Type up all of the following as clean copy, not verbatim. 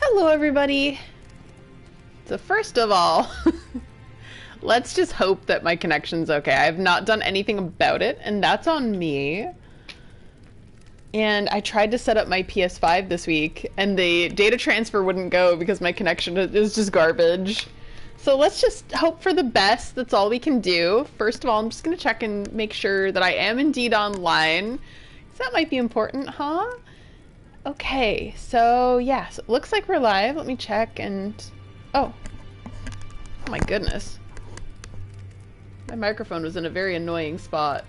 Hello, everybody. So first of all, let's just hope that my connection's okay. I have not done anything about it, and that's on me. And I tried to set up my PS5 this week, and the data transfer wouldn't go because my connection is just garbage. So let's just hope for the best. That's all we can do. First of all, I'm just going to check and make sure that I am indeed online. So that might be important, huh? Okay, so yeah, so it looks like we're live. Let me check and... Oh. Oh my goodness. My microphone was in a very annoying spot.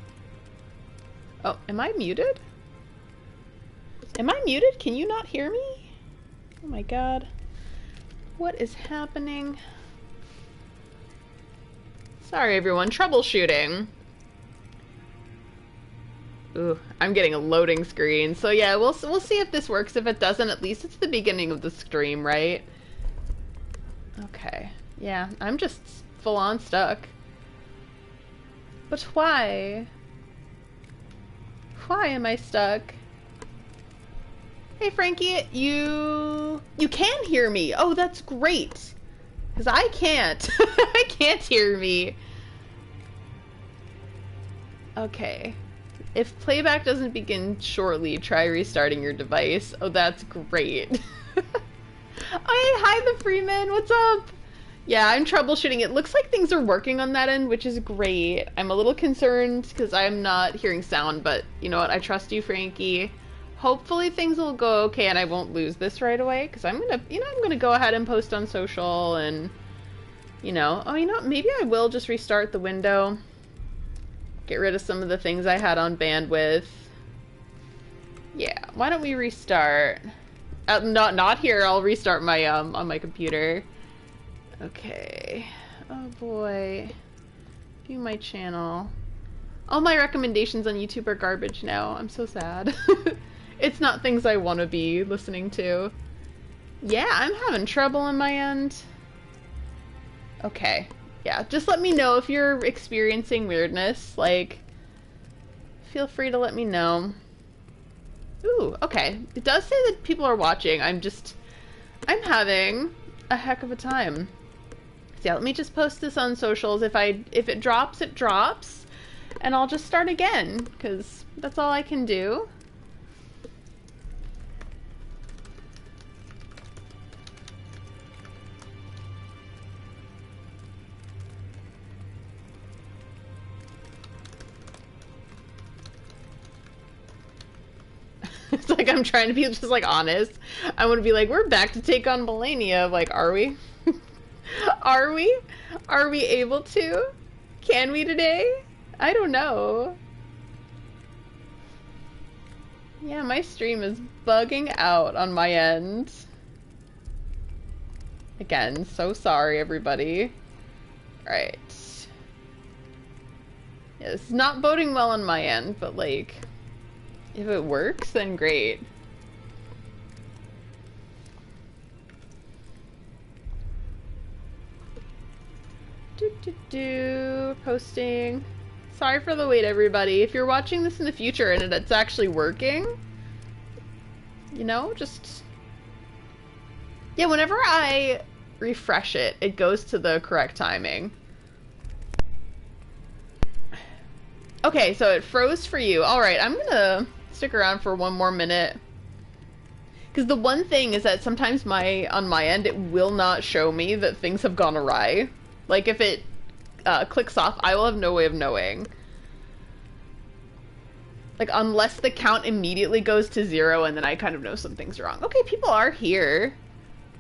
Oh, am I muted? Am I muted? Can you not hear me? Oh my god. What is happening? Sorry everyone, troubleshooting. Ooh, I'm getting a loading screen. So yeah, we'll see if this works. If it doesn't, at least it's the beginning of the stream, right? Okay. Yeah, I'm just full on stuck. But why? Why am I stuck? Hey Frankie, you can hear me. Oh, that's great. Because I can't. I can't hear me. Okay. If playback doesn't begin shortly, try restarting your device. Oh, that's great. Oh, hey, hi the Freeman, what's up? Yeah, I'm troubleshooting. It looks like things are working on that end, which is great. I'm a little concerned because I'm not hearing sound, but you know what? I trust you, Frankie. Hopefully things will go okay and I won't lose this right away, because I'm gonna go ahead and post on social and, oh, maybe I will just restart the window. Get rid of some of the things I had on bandwidth. Yeah, why don't we restart? Not here. I'll restart my on my computer. Okay. Oh boy. View my channel. All my recommendations on YouTube are garbage now. I'm so sad. It's not things I want to be listening to. Yeah, I'm having trouble on my end. Okay. Yeah, just let me know if you're experiencing weirdness. Like, feel free to let me know. Ooh, okay. It does say that people are watching. I'm having a heck of a time. So yeah, let me just post this on socials. If it drops, it drops. And I'll just start again, because that's all I can do. It's like I'm trying to be just like honest. I want to be like, we're back to take on Malenia. Like, are we? Are we? Are we able to? Can we today? I don't know. Yeah, my stream is bugging out on my end. Again, so sorry everybody. Alright. Yeah, this is not boding well on my end, but like... if it works, then great. Posting. Sorry for the wait, everybody. If you're watching this in the future and it's actually working, just... yeah, whenever I refresh it, it goes to the correct timing. Okay, so it froze for you. Alright, I'm gonna stick around for one more minute. Because the one thing is that sometimes on my end, it will not show me that things have gone awry. Like, if it clicks off, I will have no way of knowing. Like, unless the count immediately goes to 0, and then I kind of know something's wrong. Okay, people are here.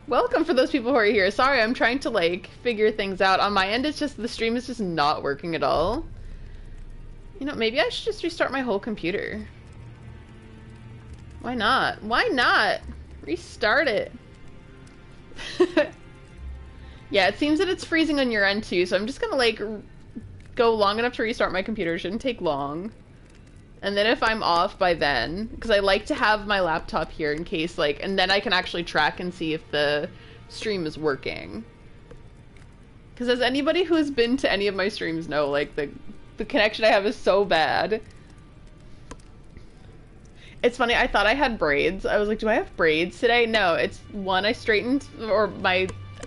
Welcome for those people who are here. Sorry, I'm trying to, like, figure things out. On my end, it's just, the stream is just not working at all. Maybe I should just restart my whole computer. Why not? Why not? Restart it. Yeah, it seems that it's freezing on your end too, so I'm just gonna, like, go long enough to restart my computer. It shouldn't take long. And then if I'm off by then, because I like to have my laptop here in case, like, and then I can actually track and see if the stream is working. Because as anybody who has been to any of my streams know, like, the connection I have is so bad. It's funny, I thought I had braids. I was like, do I have braids today? No, it's one, I straightened,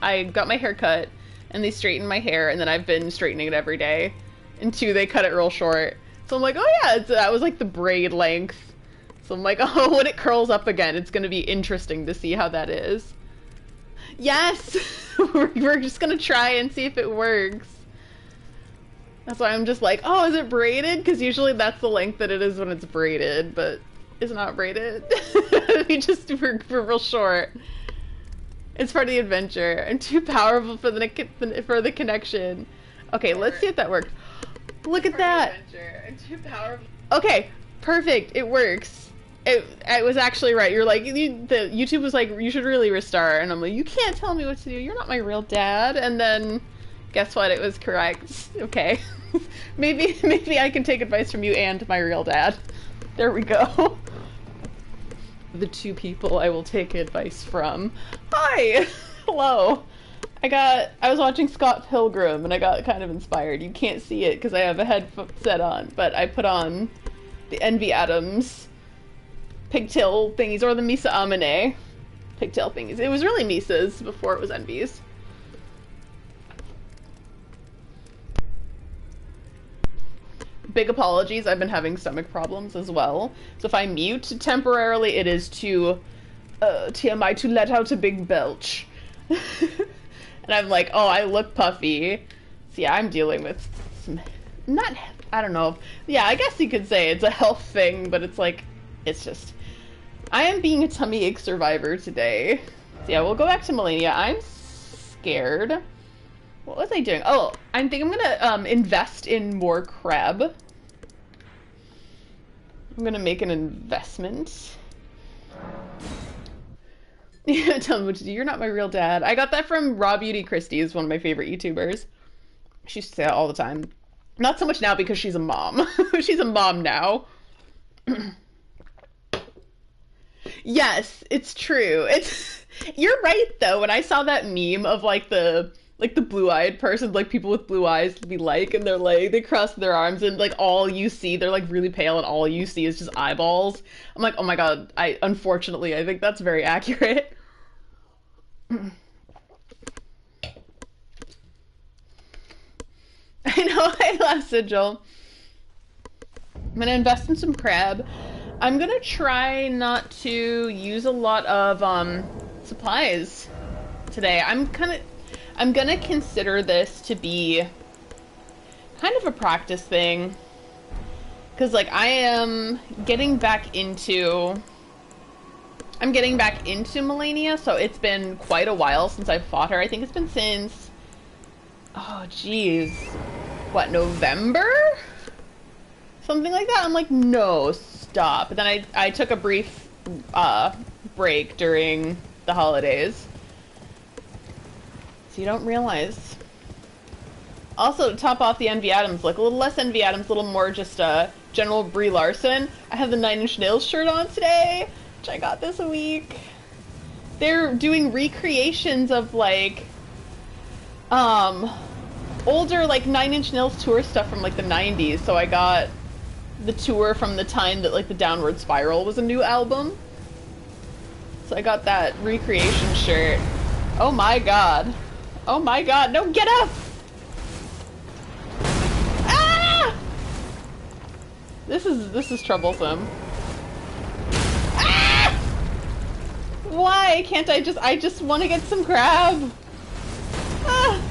I got my hair cut, and they straightened my hair, and then I've been straightening it every day. And two, they cut it real short. So I'm like, oh yeah, that was like the braid length. So I'm like, oh, when it curls up again, it's gonna be interesting to see how that is. Yes! We're just gonna try and see if it works. That's why I'm just like, oh, is it braided? Because usually that's the length that it is when it's braided, but it's not braided. we're real short. It's part of the adventure. I'm too powerful for the connection. Okay, let's see if that works. Look at that. I'm too powerful. Okay, perfect. It works. It was actually right. You're like, YouTube was like, you should really restart. And I'm like, you can't tell me what to do. You're not my real dad. And then, guess what? It was correct. Okay. maybe I can take advice from you and my real dad. There we go. The two people I will take advice from. Hi! Hello. I was watching Scott Pilgrim and I got kind of inspired. You can't see it because I have a headset on, but I put on the Envy Adams pigtail thingies, or the Misa Amane pigtail thingies. It was really Misa's before it was Envy's. Big apologies, I've been having stomach problems as well. So if I mute temporarily, it is to TMI, to let out a big belch. And I'm like, oh, I look puffy. So yeah, I'm dealing with some, I don't know. Yeah, I guess you could say it's a health thing, but it's like, it's just, I am being a tummy ache survivor today. So yeah, we'll go back to Malenia. I'm scared. What was I doing? Oh, I think I'm gonna invest in more crab. I'm gonna make an investment. Yeah, tell me what to do. You're not my real dad. I got that from Raw Beauty Christie, is one of my favorite YouTubers. She used to say that all the time. Not so much now because she's a mom. She's a mom now. Yes, it's true. You're right though. When I saw that meme of like the blue-eyed person, like people with blue eyes to be like, and they're like, they cross their arms and like all you see, they're like really pale and all you see is just eyeballs. I'm like, oh my god, unfortunately, I think that's very accurate. I know, I love Sigil. I'm gonna invest in some crab. I'm gonna try not to use a lot of supplies today. I'm gonna consider this to be kind of a practice thing. Cause like I'm getting back into Malenia, so it's been quite a while since I've fought her. I think it's been since, oh geez, what, November? Something like that. I'm like, no, stop. But then I took a brief break during the holidays. So you don't realize. Also, to top off the Envy Adams look, a little less Envy Adams, a little more just General Brie Larson. I have the 9 Inch Nails shirt on today, which I got this week. They're doing recreations of like older like 9 Inch Nails tour stuff from like the 90s. So I got the tour from the time that like the Downward Spiral was a new album. So I got that recreation shirt. Oh my god. Oh my god, no, get up! Ah! This is troublesome. Ah! Why can't I just want to get some crab? Ah!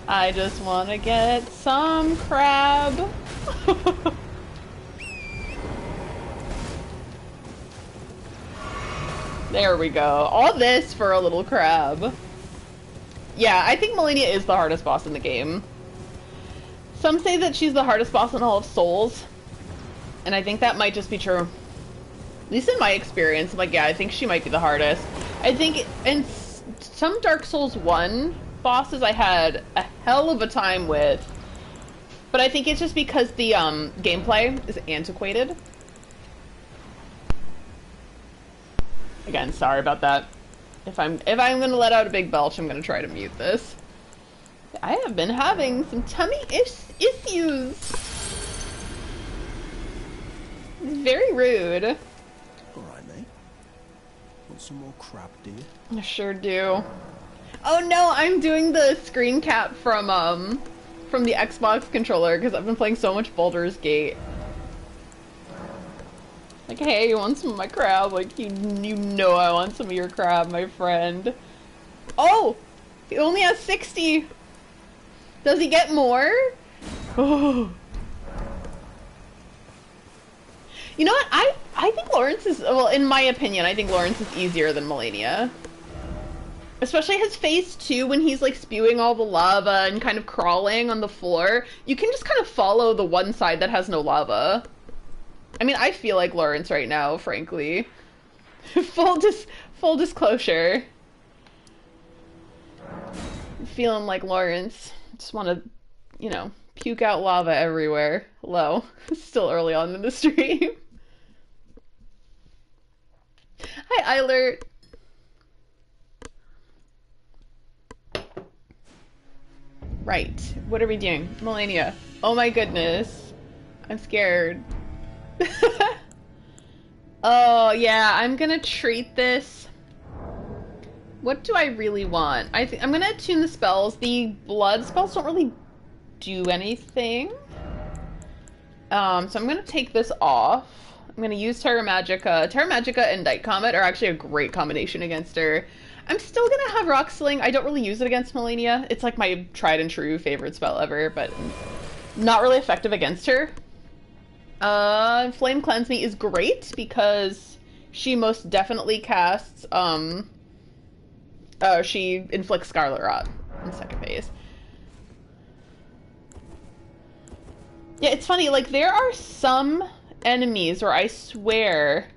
I just want to get some crab. There we go. All this for a little crab. Yeah, I think Malenia is the hardest boss in the game. Some say that she's the hardest boss in all of Souls, and I think that might just be true. At least in my experience, I'm like, yeah, I think she might be the hardest. I think in some Dark Souls 1 bosses I had a hell of a time with, but I think it's just because the gameplay is antiquated. Again, sorry about that. If I'm gonna let out a big belch, I'm gonna try to mute this. I have been having some tummy issues. Very rude. Alright, mate. Want some more crab, do you? I sure do. Oh no, I'm doing the screen cap from the Xbox controller because I've been playing so much Baldur's Gate. Like, hey, you want some of my crab? Like, you know I want some of your crab, my friend. Oh! He only has 60! Does he get more? Oh. You know what? I think Lawrence is, well, in my opinion, I think Lawrence is easier than Malenia. Especially his phase 2 when he's like spewing all the lava and kind of crawling on the floor. You can just kind of follow the one side that has no lava. I mean, I feel like Lawrence right now, frankly. Full disclosure. I'm feeling like Lawrence. Just want to, you know, puke out lava everywhere. Hello. Still early on in the stream. Hi, Eilert. Right. What are we doing? Malenia. Oh my goodness. I'm scared. Oh, yeah. I'm gonna treat this. What do I really want? I think I'm gonna attune the spells. The blood spells don't really do anything. So I'm gonna take this off. I'm gonna use Terra Magica. Terra Magica and Night Comet are actually a great combination against her. I'm still gonna have Rock Sling. I don't really use it against Malenia. It's like my tried and true favorite spell ever, but not really effective against her. Flame Cleanse Me is great because she most definitely casts, she inflicts Scarlet Rot in second phase. Yeah, it's funny, like, there are some enemies where I swear,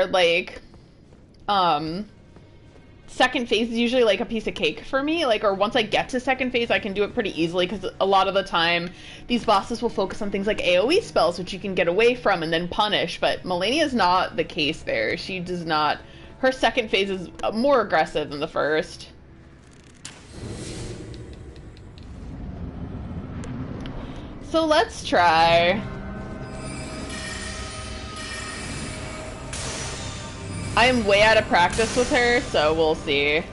like, second phase is usually like a piece of cake for me, like, or once I get to second phase I can do it pretty easily because a lot of the time these bosses will focus on things like AoE spells which you can get away from and then punish, but Malenia is not the case there. She does not, her second phase is more aggressive than the first. So let's try. I am way out of practice with her, so we'll see.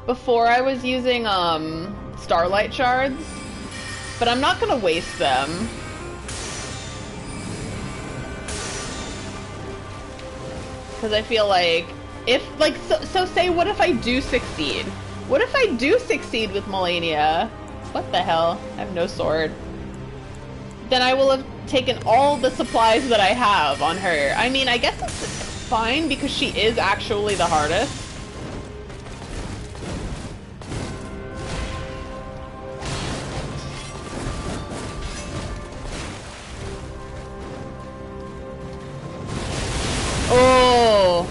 Before I was using, Starlight Shards, but I'm not gonna waste them. Because I feel like, if, like, so say, what if I do succeed? What if I do succeed with Malenia? What the hell? I have no sword. Then I will have taken all the supplies that I have on her. I mean, I guess it's fine because she is actually the hardest. Oh!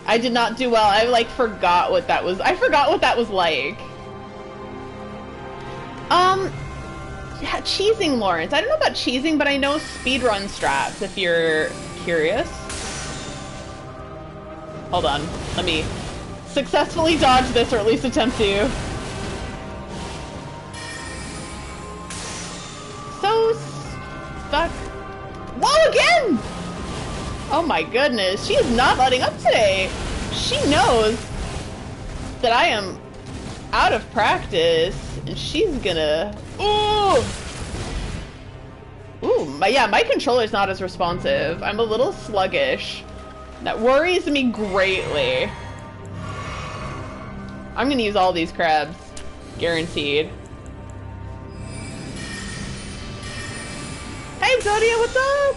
I did not do well. I, like, forgot what that was. I forgot what that was like. Yeah, cheesing Lawrence. I don't know about cheesing, but I know speedrun strats, if you're curious. Hold on. Let me successfully dodge this, or at least attempt to. So stuck. Whoa, again! Oh my goodness, she is not letting up today. She knows that I am out of practice, and she's gonna... Ooh! Ooh, my controller's not as responsive. I'm a little sluggish. That worries me greatly. I'm gonna use all these crabs. Guaranteed. Hey, Zodia, what's up?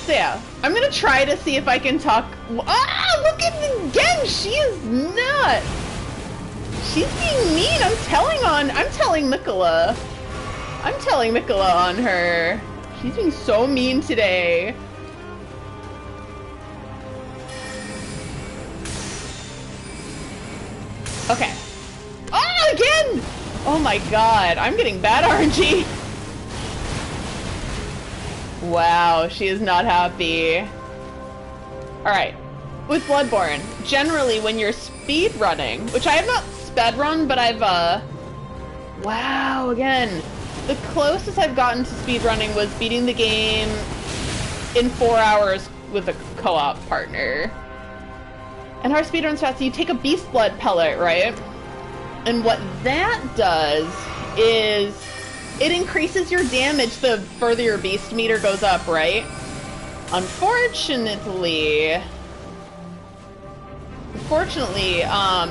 So yeah, I'm gonna try to see if I can talk. Ah, look at it again. She is not. She's being mean. I'm telling Miquella. I'm telling Miquella on her. She's being so mean today. Okay. Oh, again! Oh my god, I'm getting bad RNG. Wow, she is not happy. Alright. With Bloodborne, generally when you're speed running, which I have not sped run, but I've, wow, again. The closest I've gotten to speed running was beating the game in 4 hours with a co-op partner. And our speedrun stats, so you take a beast blood pellet, right? And what that does is it increases your damage the further your beast meter goes up, right? Unfortunately,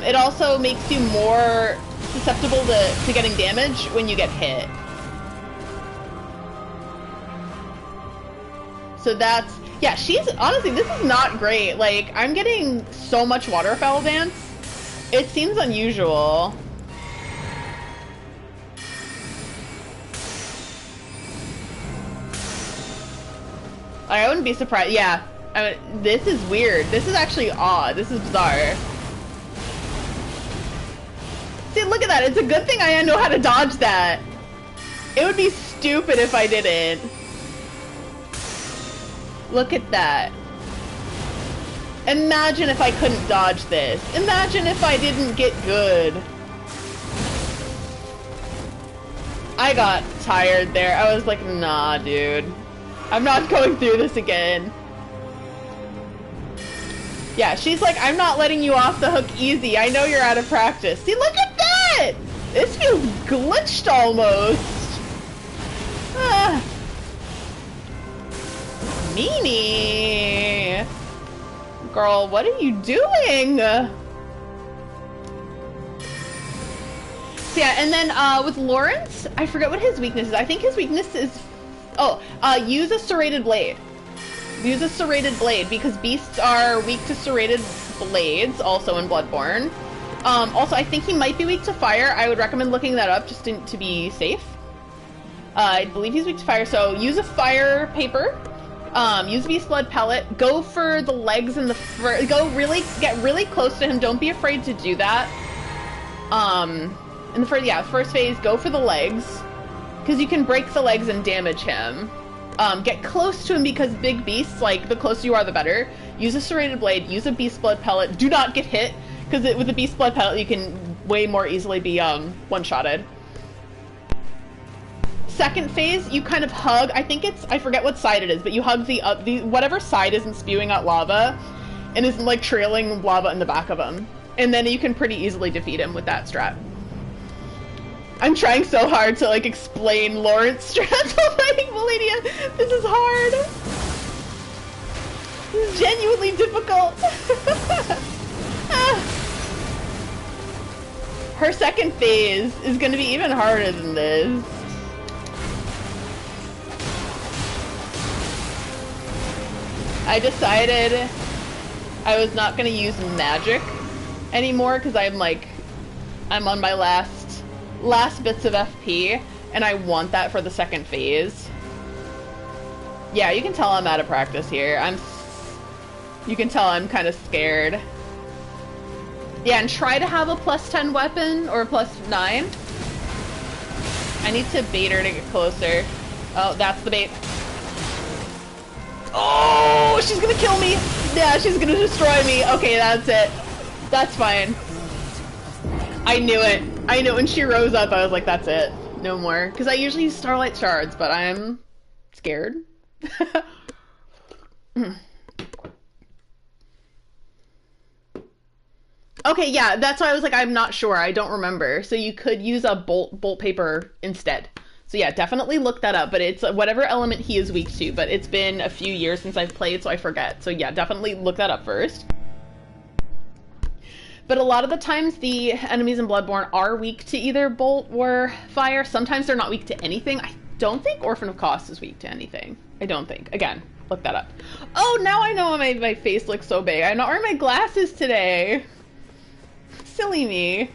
it also makes you more susceptible to getting damage when you get hit. So that's, yeah, she's, honestly, this is not great. Like, I'm getting so much waterfowl dance. It seems unusual. I wouldn't be surprised. Yeah, I mean, this is weird. This is actually odd. This is bizarre. See, look at that. It's a good thing I know how to dodge that. It would be stupid if I didn't. Look at that. Imagine if I couldn't dodge this. Imagine if I didn't get good. I got tired there. I was like, nah, dude. I'm not going through this again. Yeah, she's like, I'm not letting you off the hook easy. I know you're out of practice. See, look at that! This feels glitched almost. Ah. Meanie! Girl, what are you doing? So yeah, and then with Lawrence, I forget what his weakness is. I think his weakness is... Oh, use a serrated blade. Use a serrated blade, because beasts are weak to serrated blades, also in Bloodborne. Also, I think he might be weak to fire. I would recommend looking that up just to be safe. I believe he's weak to fire, so use a fire paper. Use a beast blood pellet. Go for the legs and the fur. Get really close to him. Don't be afraid to do that. In the first phase, go for the legs. Because you can break the legs and damage him. Get close to him because big beasts, like, the closer you are, the better. Use a serrated blade, use a beast blood pellet. Do not get hit, because with a beast blood pellet, you can way more easily be, one-shotted. Second phase, you kind of hug, I forget what side it is, but you hug the whatever side isn't spewing out lava, and isn't, like, trailing lava in the back of him. And then you can pretty easily defeat him with that strat. I'm trying so hard to, like, explain Lawrence strats. Like, Malenia, this is hard. This is genuinely difficult. Her second phase is going to be even harder than this. I decided I was not going to use magic anymore because I'm on my last bits of FP, and I want that for the second phase. Yeah, you can tell I'm out of practice here. You can tell I'm kind of scared. Yeah, and try to have a +10 weapon, or a +9. I need to bait her to get closer. Oh, that's the bait. Oh, she's gonna kill me! Yeah, she's gonna destroy me. Okay, that's it. That's fine. I knew it. I knew when she rose up, I was like, that's it. No more. Because I usually use Starlight Shards, but I'm scared. Okay, yeah, that's why I was like, I'm not sure. I don't remember. So you could use a bolt paper instead. So yeah, definitely look that up. But it's whatever element he is weak to. But it's been a few years since I've played, so I forget. So yeah, definitely look that up first. But a lot of the times, the enemies in Bloodborne are weak to either bolt or fire. Sometimes they're not weak to anything. I don't think Orphan of Kos is weak to anything. I don't think. Again, look that up. Oh, now I know why my face looks so big. I'm not wearing my glasses today. Silly me.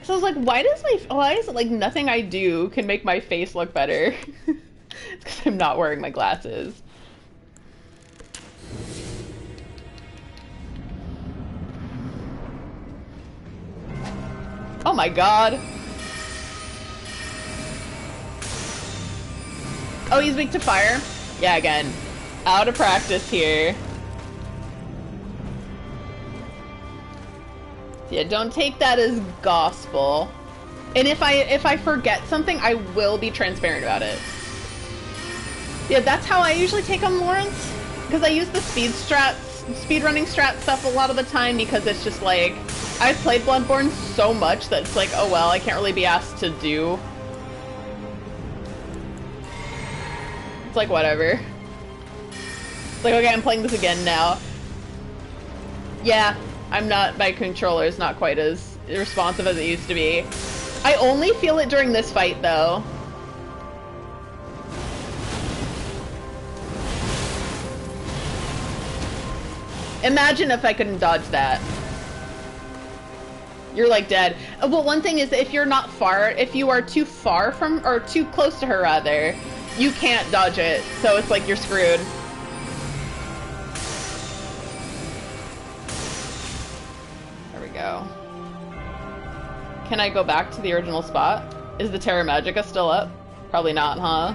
So I was like, why is it like nothing I do can make my face look better? It's because I'm not wearing my glasses. Oh my god. Oh, he's weak to fire? Yeah, again. Out of practice here. Yeah, don't take that as gospel. And if I forget something, I will be transparent about it. Yeah, that's how I usually take on Lawrence. Because I use the speedrunning strat stuff a lot of the time because it's just like, I've played Bloodborne so much that it's like, oh well, I can't really be asked to do. It's like, whatever. It's like, okay, I'm playing this again now. Yeah, my controller is not quite as responsive as it used to be. I only feel it during this fight, though. Imagine if I couldn't dodge that. You're like dead. Well, one thing is that if you're not far, if you are too far from, or too close to her rather, you can't dodge it. So it's like you're screwed. There we go. Can I go back to the original spot? Is the Terra Magica still up? Probably not, huh?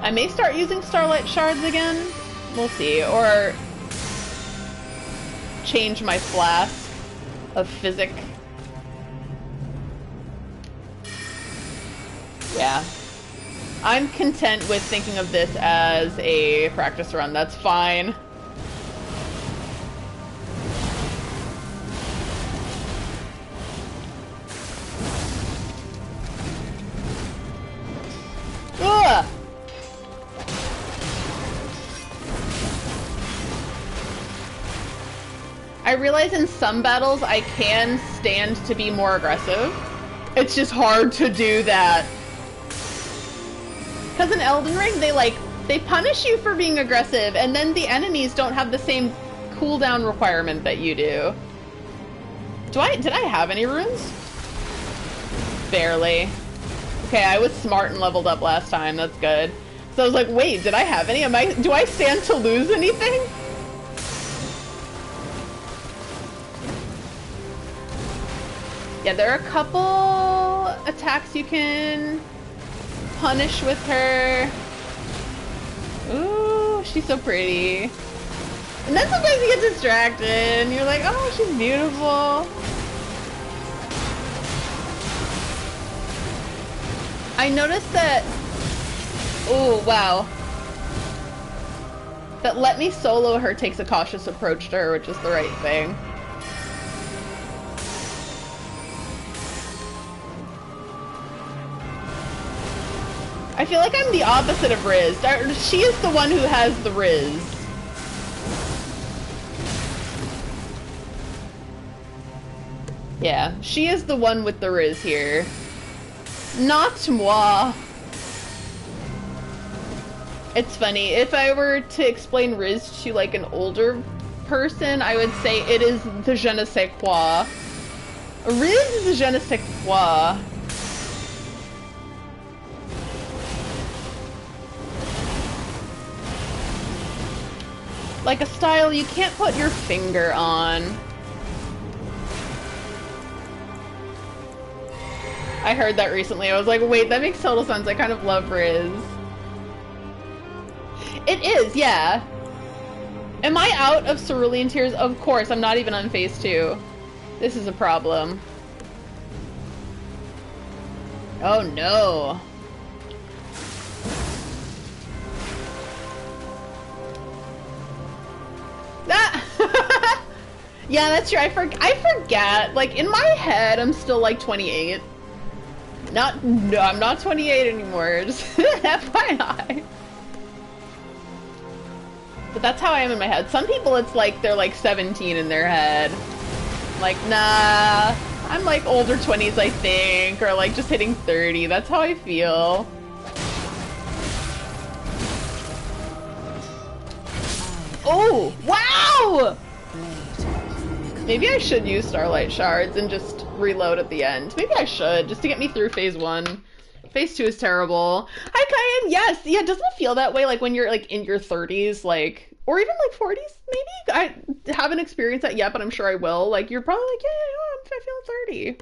I may start using Starlight Shards again. We'll see. Or change my flask of physic. Yeah. I'm content with thinking of this as a practice run. That's fine. Ugh! I realize in some battles I can stand to be more aggressive. It's just hard to do that. Because in Elden Ring, they punish you for being aggressive, and then the enemies don't have the same cooldown requirement that you do. Did I have any runes? Barely. Okay, I was smart and leveled up last time, that's good. So I was like, wait, did I have any? Do I stand to lose anything? Yeah, there are a couple attacks you can punish with her. Ooh, she's so pretty. And then sometimes you get distracted and you're like, oh, she's beautiful. I noticed that, oh, wow. That let me solo her takes a cautious approach to her, which is the right thing. I feel like I'm the opposite of Riz. She is the one who has the Riz. Yeah, she is the one with the Riz here. Not moi. It's funny, if I were to explain Riz to like an older person, I would say it is the je ne sais quoi. Riz is the je ne sais quoi. Like a style you can't put your finger on. I heard that recently. I was like, wait, that makes total sense. I kind of love Riz. It is, yeah. Am I out of Cerulean Tears? Of course, I'm not even on phase 2. This is a problem. Oh no. Ah! Yeah, that's true. I forget. Like, in my head, I'm still like 28. No, I'm not 28 anymore. Just FYI. But that's how I am in my head. Some people, it's like they're like 17 in their head. Like, nah, I'm like older 20s, I think, or like just hitting 30. That's how I feel. Oh, wow! Maybe I should use Starlight Shards and just reload at the end. Maybe I should, just to get me through phase 1. Phase 2 is terrible. Hi, Kyan! Yes! Yeah, doesn't it feel that way, like, when you're, like, in your 30s, like, or even, like, 40s, maybe? I haven't experienced that yet, but I'm sure I will. Like, you're probably like, yeah, I feel 30.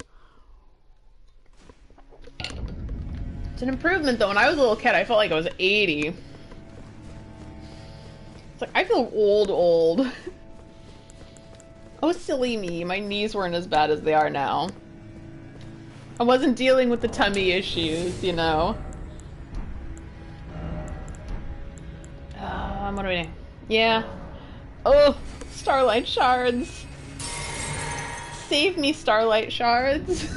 It's an improvement, though. When I was a little kid, I felt like I was 80. It's like, I feel old. Oh, silly me. My knees weren't as bad as they are now. I wasn't dealing with the tummy issues, you know? What are we doing? Yeah. Oh, starlight shards. Save me, starlight shards.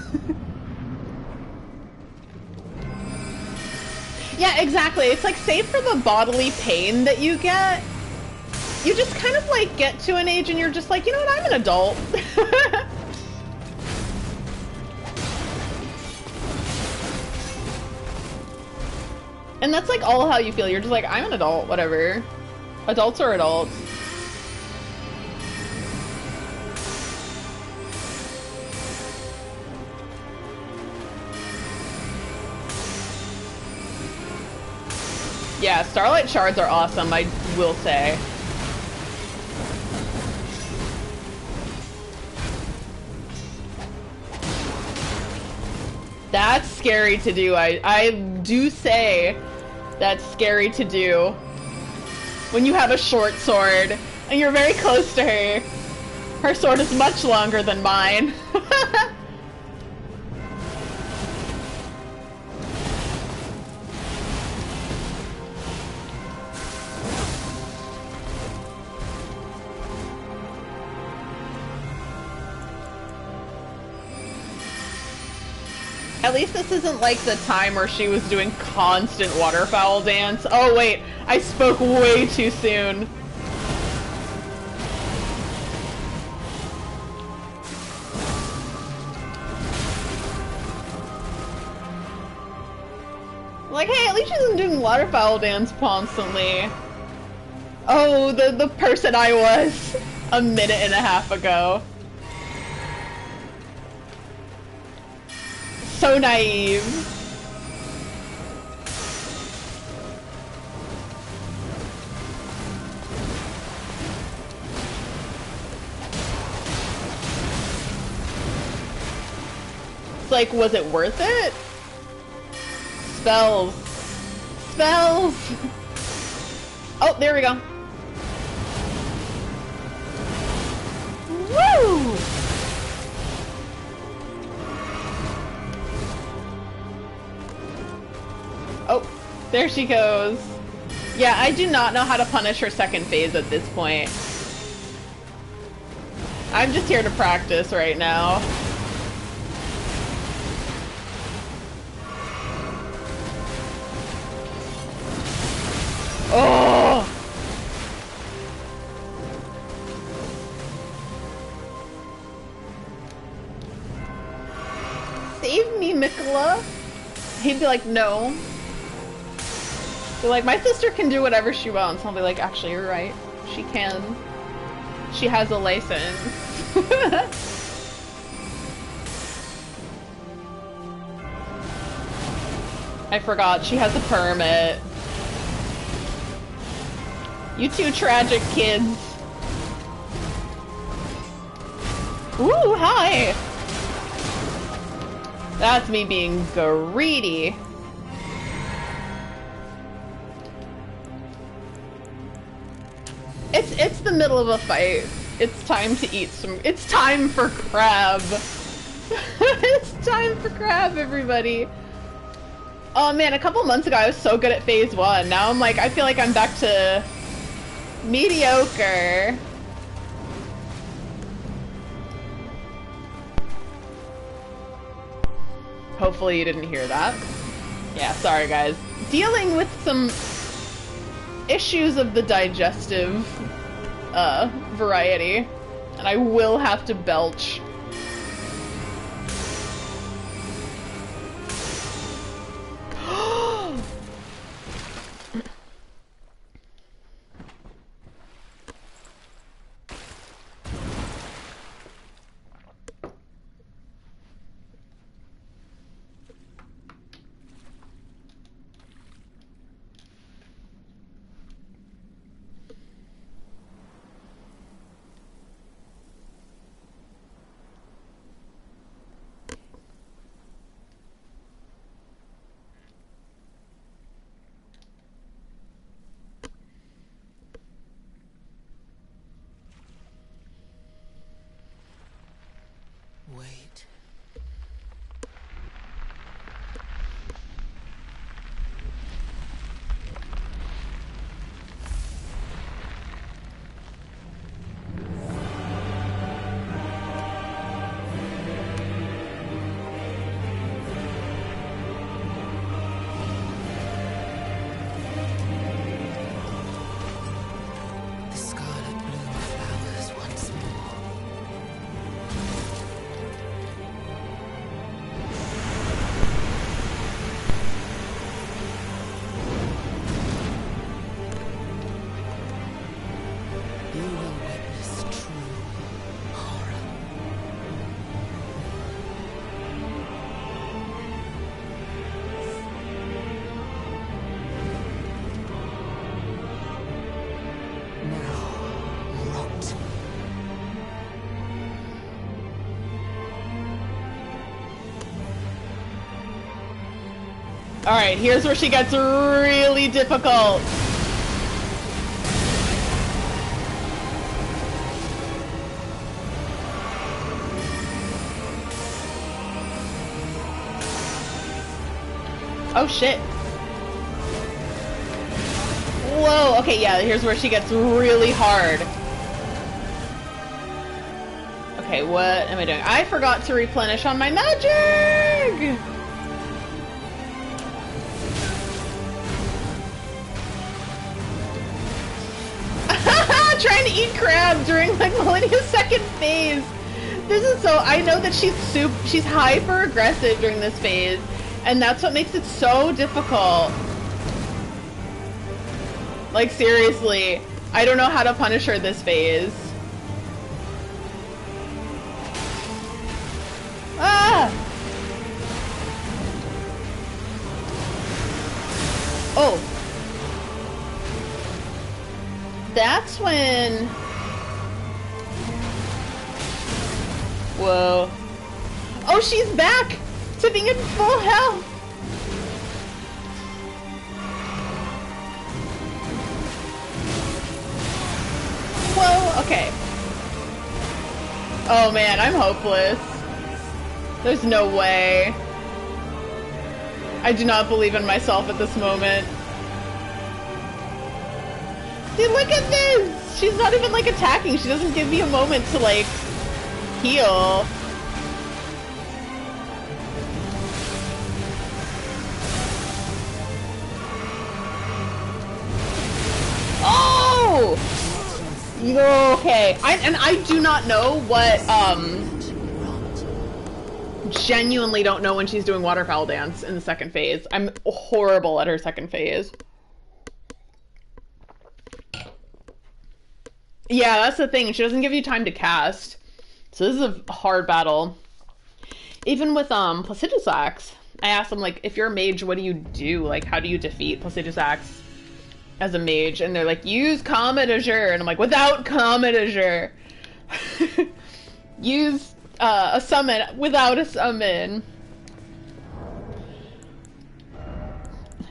Yeah, exactly. It's like, save for the bodily pain that you get. You just kind of like get to an age and you're just like, you know what, I'm an adult. And that's like all how you feel. You're just like, I'm an adult, whatever. Adults are adults. Yeah, starlight shards are awesome, I will say. That's scary to do. I do say that's scary to do. When you have a short sword and you're very close to her. Her sword is much longer than mine. At least this isn't like the time where she was doing constant waterfowl dance. Oh wait, I spoke way too soon. Like, hey, at least she isn't doing waterfowl dance constantly. Oh, the person I was a minute and a half ago. So naive. It's like, was it worth it? Spells. Spells! Oh, there we go. Woo! Oh, there she goes. Yeah, I do not know how to punish her second phase at this point. I'm just here to practice right now. Oh! Save me, Miquella. He'd be like, no. Be like, my sister can do whatever she wants. I'll be like, actually, you're right. She can. She has a license. I forgot, she has a permit. You two tragic kids. Ooh, hi! That's me being greedy. It's the middle of a fight. It's time to eat some. It's time for crab. It's time for crab, everybody. Oh man, a couple months ago I was so good at phase 1. Now I'm like, I feel like I'm back to mediocre. Hopefully you didn't hear that. Yeah, sorry guys. Dealing with some issues of the digestive variety, and I will have to belch. Alright, here's where she gets really difficult. Oh shit. Whoa, okay, yeah, here's where she gets really hard. Okay, what am I doing? I forgot to replenish on my magic! Trying to eat crab during like Malenia's second phase. This is so, I know that she's hyper aggressive during this phase, and that's what makes it so difficult. Like seriously, I don't know how to punish her this phase. Ah! Oh. That's when... Whoa. Oh, she's back to being in full health! Whoa, okay. Oh man, I'm hopeless. There's no way. I do not believe in myself at this moment. Dude, look at this! She's not even, like, attacking. She doesn't give me a moment to, like, heal. Oh! Okay. I do not know what, genuinely don't know when she's doing waterfowl dance in the second phase. I'm horrible at her second phase. Yeah, that's the thing. She doesn't give you time to cast. So this is a hard battle. Even with Placidusax, I asked them, like, if you're a mage, what do you do? Like, how do you defeat Placidusax as a mage? And they're like, use Comet Azure. And I'm like, without Comet Azure. Use a summon without a summon.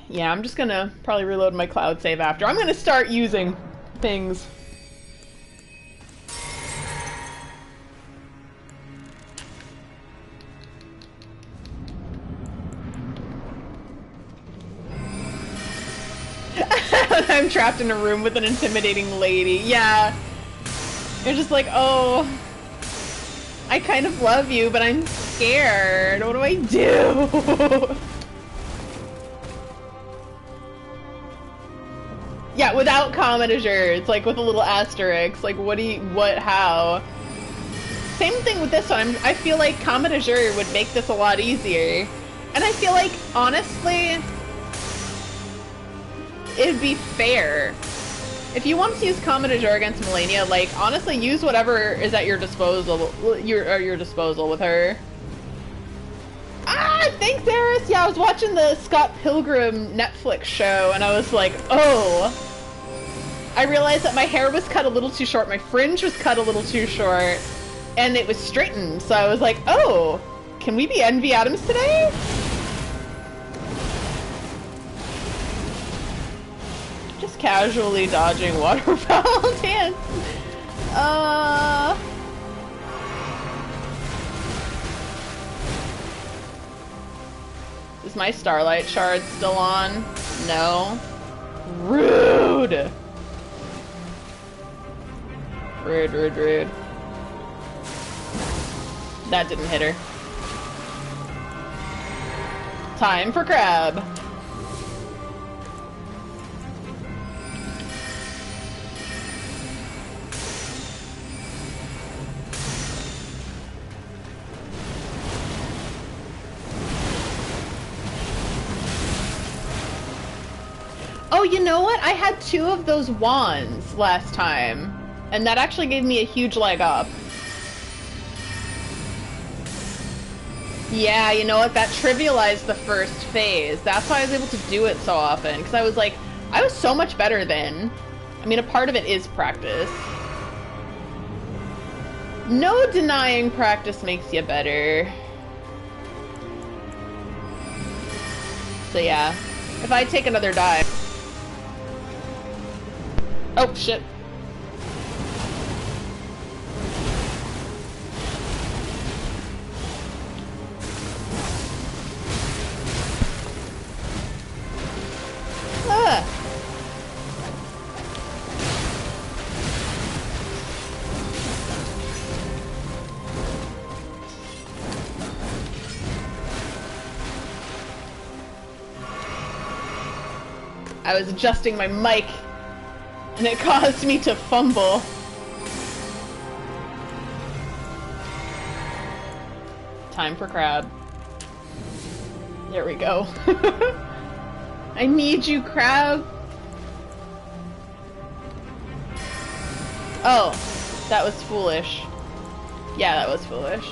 Yeah, I'm just gonna probably reload my cloud save after. I'm gonna start using things. I'm trapped in a room with an intimidating lady. Yeah. You're just like, oh, I kind of love you, but I'm scared. What do I do? Yeah, without Comet Azure. It's like with a little asterisk. Like, how? Same thing with this one. I feel like Comet Azure would make this a lot easier. And I feel like, honestly, it'd be fair. If you want to use Comet Azure against Malenia, like, honestly, use whatever is at your disposal, your disposal with her. Ah, thanks, Eris! Yeah, I was watching the Scott Pilgrim Netflix show, and I was like, oh. I realized that my hair was cut a little too short, my fringe was cut a little too short, and it was straightened, so I was like, oh, can we be Envy Adams today? Just casually dodging waterfowl dance. Is my Starlight Shard still on? No. Rude! Rude, rude, rude. That didn't hit her. Time for crab. Oh, you know what? I had 2 of those wands last time, and that actually gave me a huge leg up. Yeah, you know what? That trivialized the first phase. That's why I was able to do it so often, because I was like, I was so much better then. I mean, a part of it is practice. No denying practice makes you better. So yeah, if I take another dive... Oh, shit. Ah! I was adjusting my mic, and it caused me to fumble. Time for crab. There we go. I need you, crab. Oh, that was foolish. Yeah, that was foolish.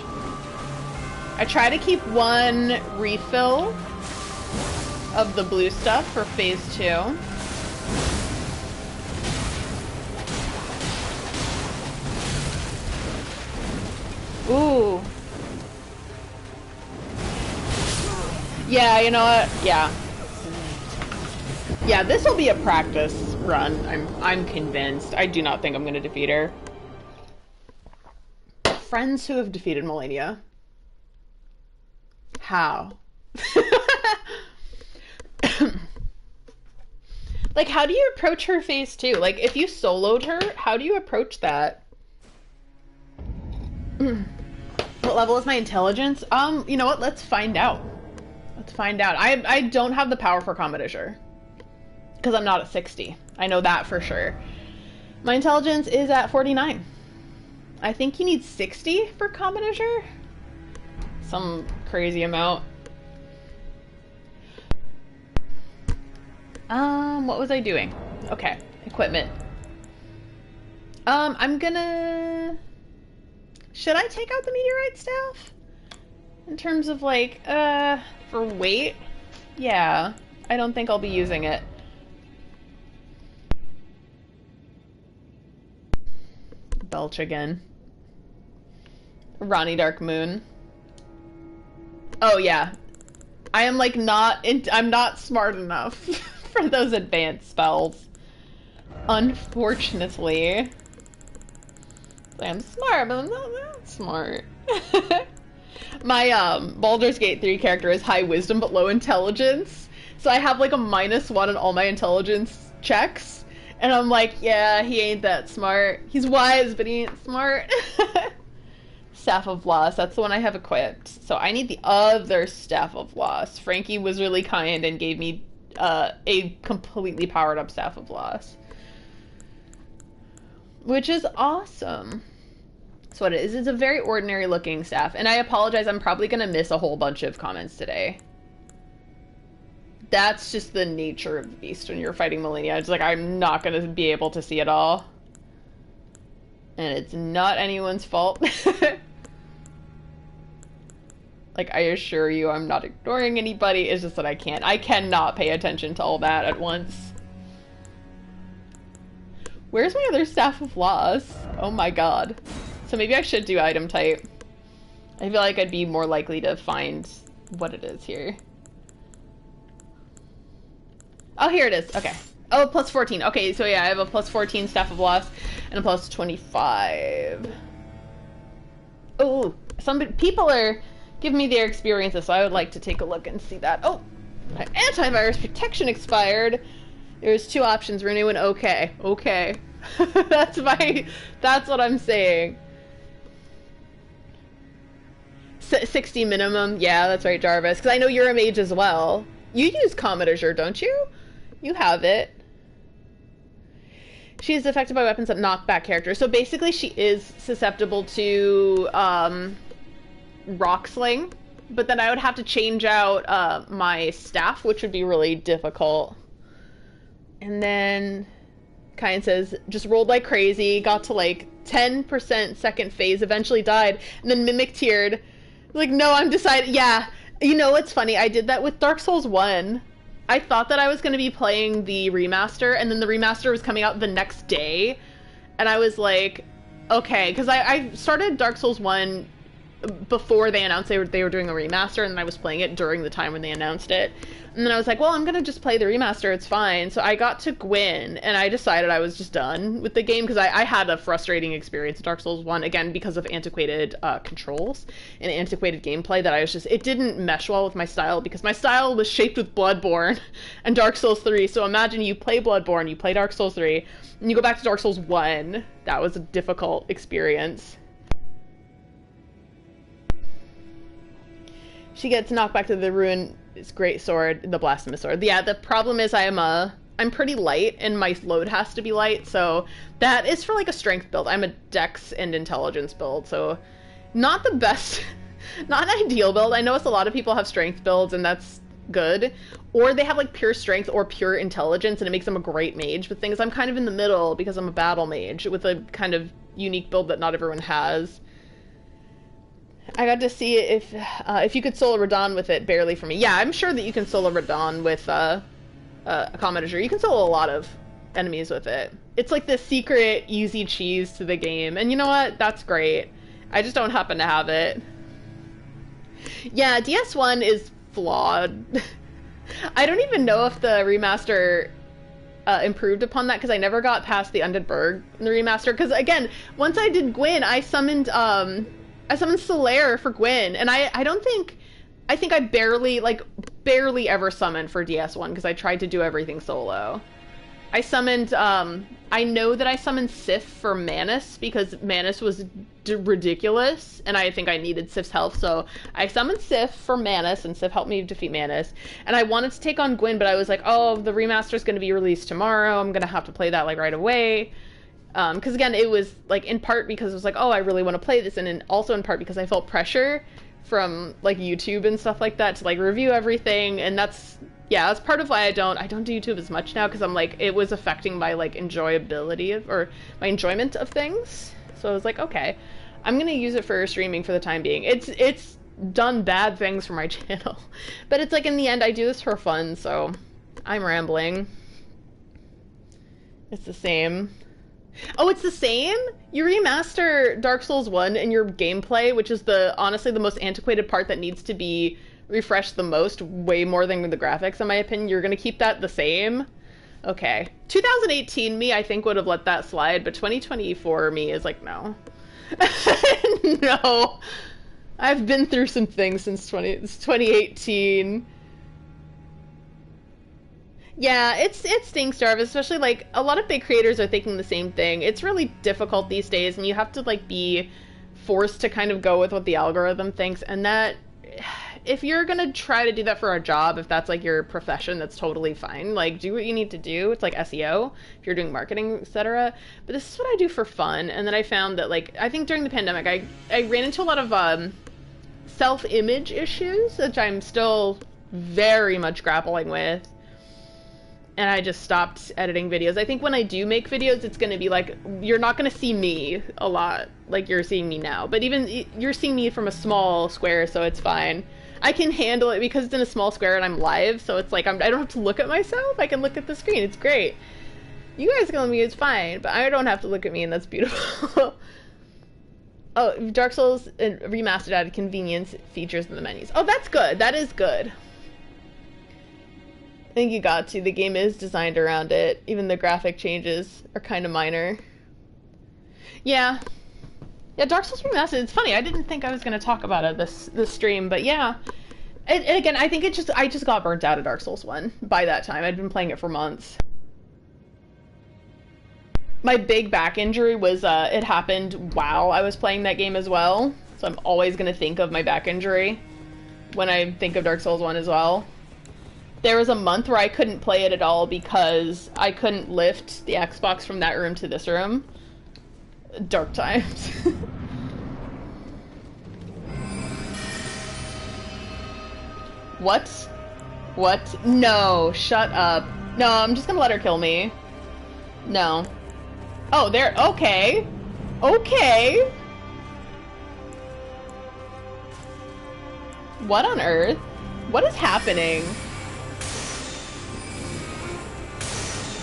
I try to keep one refill of the blue stuff for phase 2. Ooh. Yeah, you know what? Yeah. Yeah, this will be a practice run. I'm convinced. I do not think I'm gonna defeat her. Friends who have defeated Malenia. How? Like, how do you approach her phase 2? Like, if you soloed her, how do you approach that? What level is my intelligence? You know what? Let's find out. Let's find out. I don't have the power for Commodore. Because I'm not at 60. I know that for sure. My intelligence is at 49. I think you need 60 for Commodore. Some crazy amount. What was I doing? Okay, equipment. I'm gonna... Should I take out the meteorite staff? In terms of, like, for weight? Yeah, I don't think I'll be using it. Belch again. Ronnie Dark Moon. Oh, yeah. I am, like, I'm not smart enough for those advanced spells. Unfortunately. I'm smart, but I'm not that smart. My, Baldur's Gate 3 character is high wisdom but low intelligence. So I have, like, a -1 in all my intelligence checks. And I'm like, yeah, he ain't that smart. He's wise, but he ain't smart. Staff of Loss, that's the one I have equipped. So I need the other Staff of Loss. Frankie was really kind and gave me a completely powered up Staff of Loss. Which is awesome. That's what it is. It's a very ordinary looking staff. And I apologize, I'm probably going to miss a whole bunch of comments today. That's just the nature of the beast when you're fighting Malenia. It's like, I'm not going to be able to see it all. And it's not anyone's fault. Like, I assure you, I'm not ignoring anybody. It's just that I can't. I cannot pay attention to all that at once. Where's my other Staff of Loss? Oh my god. So maybe I should do item type. I feel like I'd be more likely to find what it is here. Oh, here it is. Okay. Oh, plus 14. Okay, so yeah, I have a plus 14 Staff of Loss and a plus 25. Oh, some people are giving me their experiences, so I would like to take a look and see that. Oh, my antivirus protection expired. There's 2 options, renew and okay. Okay. that's what I'm saying. 60 minimum. Yeah, that's right, Jarvis. Because I know you're a mage as well. You use Commodore, don't you? You have it. She is affected by weapons that knock back characters. So basically she is susceptible to rock sling. But then I would have to change out my staff, which would be really difficult. And then Kyan says, just rolled like crazy, got to like 10% second phase, eventually died, and then Mimic tiered. Like, no, I'm decided. Yeah, you know what's funny? I did that with Dark Souls 1. I thought that I was going to be playing the remaster, and then the remaster was coming out the next day, and I was like, okay, because I started Dark Souls 1 before they announced they were doing a remaster, and then I was playing it during the time when they announced it. And then I was like, well, I'm gonna just play the remaster, it's fine. So I got to Gwyn, and I decided I was just done with the game, because I had a frustrating experience with Dark Souls 1, again, because of antiquated controls and antiquated gameplay that it didn't mesh well with my style, because my style was shaped with Bloodborne and Dark Souls 3. So imagine you play Bloodborne, you play Dark Souls 3, and you go back to Dark Souls 1. That was a difficult experience. She gets knocked back to the ruin. It's great sword, the blasphemous sword. Yeah, the problem is I'm pretty light, and my load has to be light, so that is for like a strength build. I'm a dex and intelligence build, so not the best, not an ideal build. I notice a lot of people have strength builds, and that's good. Or they have like pure strength or pure intelligence, and it makes them a great mage. But things, I'm kind of in the middle because I'm a battle mage with a kind of unique build that not everyone has. I got to see if you could solo Radahn with it, barely for me. Yeah, I'm sure that you can solo Radahn with a Commodore. You can solo a lot of enemies with it. It's like the secret easy cheese to the game. And you know what? That's great. I just don't happen to have it. Yeah, DS1 is flawed. I don't even know if the remaster improved upon that, because I never got past the Undead Burg in the remaster. Because again, once I did Gwyn, I summoned Solaire for Gwyn, and I think I barely ever summoned for DS1, because I tried to do everything solo. I summoned, I know that I summoned Sif for Manus, because Manus was ridiculous, and I think I needed Sif's help, so I summoned Sif for Manus, and Sif helped me defeat Manus, and I wanted to take on Gwyn, but I was like, oh, the remaster's gonna be released tomorrow, I'm gonna have to play that, like, right away. Because again, it was like in part because it was like, oh, I really want to play this, and also in part because I felt pressure from like YouTube and stuff like that to like review everything, and that's part of why I don't do YouTube as much now, because I'm like, it was affecting my like enjoyability or my enjoyment of things. So I was like, okay, I'm gonna use it for streaming for the time being. It's done bad things for my channel, but it's like in the end I do this for fun, so I'm rambling. It's the same. Oh, it's the same? You remaster Dark Souls 1 and your gameplay, which is honestly the most antiquated part that needs to be refreshed the most, way more than the graphics in my opinion. You're gonna keep that the same? Okay. 2018 me, I think, would have let that slide, but 2024 me is like, no. No. I've been through some things since 2018. Yeah, it stinks, Jarvis, especially, like, a lot of big creators are thinking the same thing. It's really difficult these days, and you have to, like, be forced to kind of go with what the algorithm thinks, and that, if you're gonna try to do that for a job, if that's, like, your profession, that's totally fine. Like, do what you need to do. It's like SEO, if you're doing marketing, etc. But this is what I do for fun, and then I found that, like, I think during the pandemic, I ran into a lot of, self-image issues, which I'm still very much grappling with. And I just stopped editing videos. I think when I do make videos, it's going to be like, you're not going to see me a lot like you're seeing me now. But even, you're seeing me from a small square, so it's fine. I can handle it because it's in a small square and I'm live, so it's like, I don't have to look at myself. I can look at the screen. It's great. You guys can look at me, it's fine, but I don't have to look at me, and that's beautiful. Oh, Dark Souls Remastered added convenience features in the menus. Oh, that's good. That is good. I think you got to. The game is designed around it. Even the graphic changes are kind of minor. Yeah. Yeah, Dark Souls Remastered. It's funny. I didn't think I was going to talk about it this stream, but yeah. And again, I think I just got burnt out of Dark Souls 1 by that time. I'd been playing it for months. My big back injury was, it happened while I was playing that game as well. So I'm always going to think of my back injury when I think of Dark Souls 1 as well. There was a month where I couldn't play it at all because I couldn't lift the Xbox from that room to this room. Dark times. What? What? No, shut up. No, I'm just gonna let her kill me. No. Oh, there. Okay. Okay. What on earth? What is happening?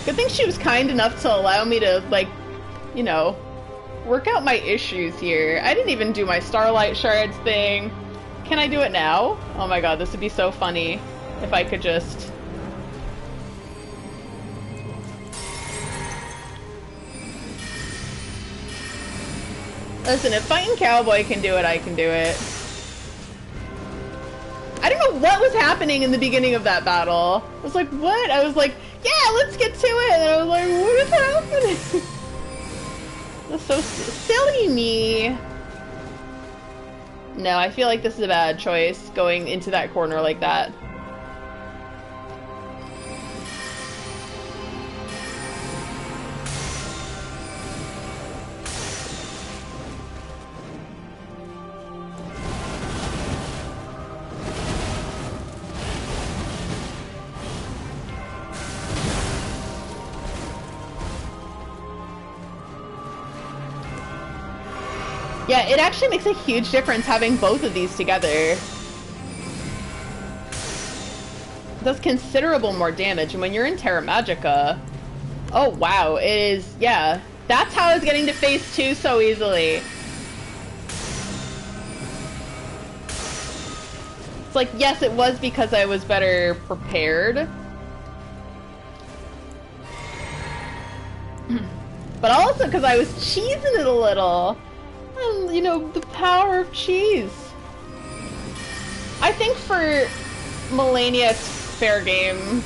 Good thing she was kind enough to allow me to, like, you know, work out my issues here. I didn't even do my Starlight Shards thing. Can I do it now? Oh my god, this would be so funny if I could just... Listen, if Fighting Cowboy can do it, I can do it. I don't know what was happening in the beginning of that battle. I was like, what? I was like, yeah, let's get to it! And I was like, what is happening? That's so silly me. No, I feel like this is a bad choice, going into that corner like that. Yeah, it actually makes a huge difference having both of these together. It does considerable more damage, and when you're in Terra Magica... Oh wow, it is... yeah. That's how I was getting to phase 2 so easily. It's like, yes, it was because I was better prepared. But also because I was cheesing it a little. And, you know, the power of cheese. I think for Malenia, it's fair game.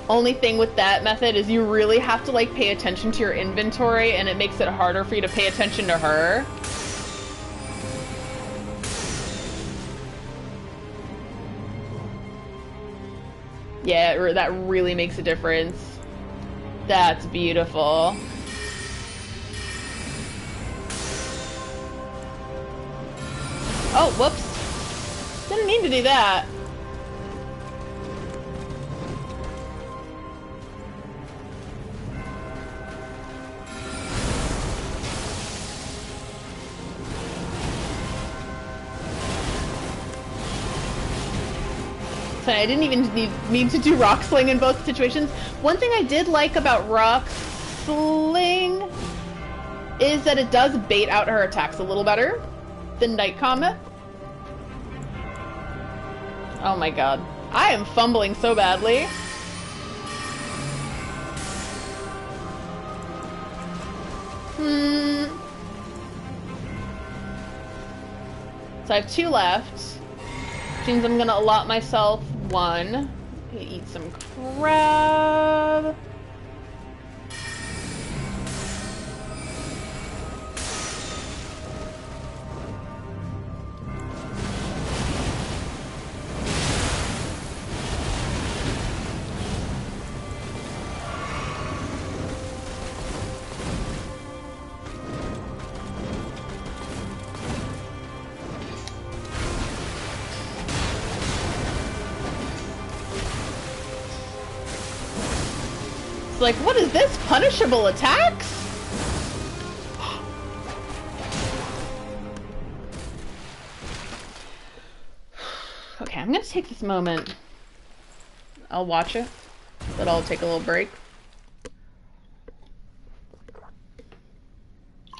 Only thing with that method is you really have to, like, pay attention to your inventory, and it makes it harder for you to pay attention to her. Yeah, that really makes a difference. That's beautiful. Oh, whoops. Didn't mean to do that. So I didn't even need to do Rock Sling in both situations. One thing I did like about Rock Sling is that it does bait out her attacks a little better than Night Comet. Oh my god. I am fumbling so badly. So I have 2 left. Which means I'm gonna allot myself 1. Eat some crab. Like, what is this? Punishable attacks? Okay, I'm gonna take this moment. I'll watch it, but I'll take a little break.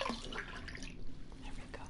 There we go.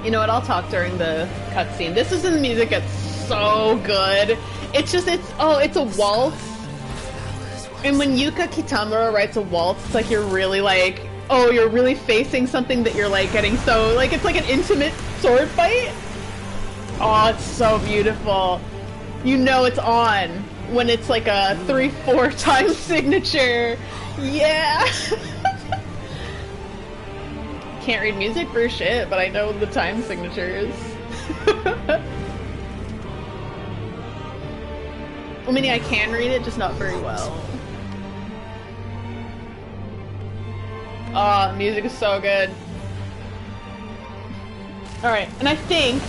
You know what, I'll talk during the cutscene. This is when the music gets so good. It's just, it's a waltz. And when Yuka Kitamura writes a waltz, it's like you're really like, oh, you're really facing something that you're like getting so, like, it's like an intimate sword fight. Oh, it's so beautiful. You know it's on when it's like a 3-4 time signature. Yeah. can't read music for shit, but I know the time signatures. I mean, I can read it, just not very well. Oh, music is so good. Alright, and I think...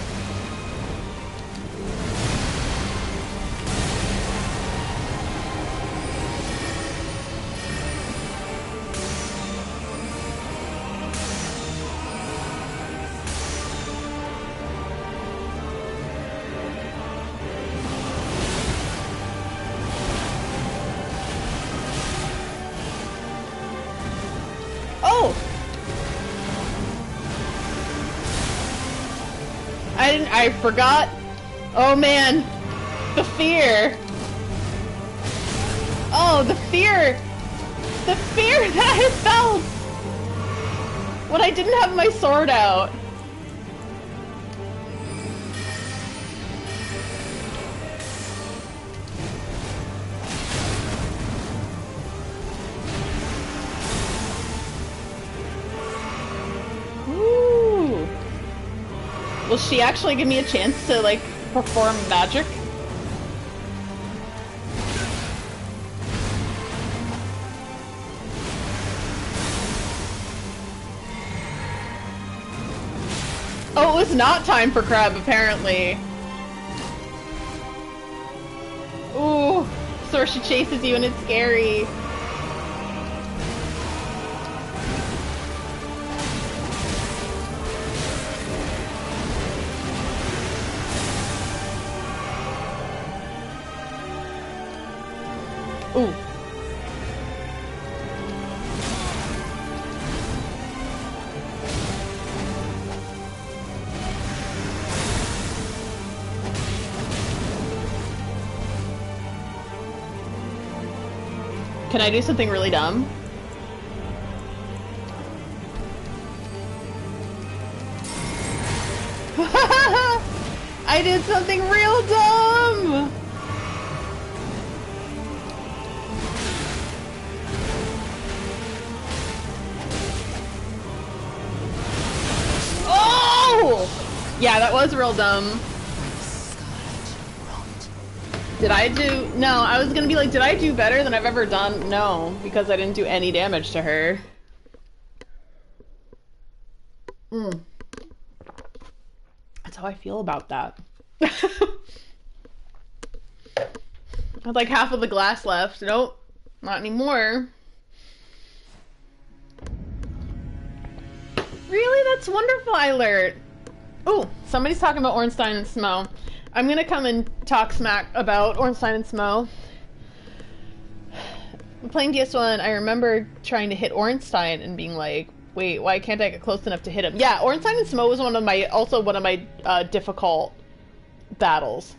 I forgot. Oh man, the fear. Oh, the fear that I felt when I didn't have my sword out. Will she actually give me a chance to, like, perform magic? Oh, it was not time for Crab, apparently. Ooh, so she chases you and it's scary. Ooh. Can I do something really dumb? I did something real dumb! Yeah, that was real dumb. Did I do... No, I was gonna be like, did I do better than I've ever done? No, because I didn't do any damage to her. That's how I feel about that. I had like half of the glass left. Nope, not anymore. Really? That's wonderful, Eilert. Ooh, somebody's talking about Ornstein and Smo. I'm gonna come and talk smack about Ornstein and Smo. Playing DS1, I remember trying to hit Ornstein and being like, wait, why can't I get close enough to hit him? Yeah, Ornstein and Smo was also one of my difficult battles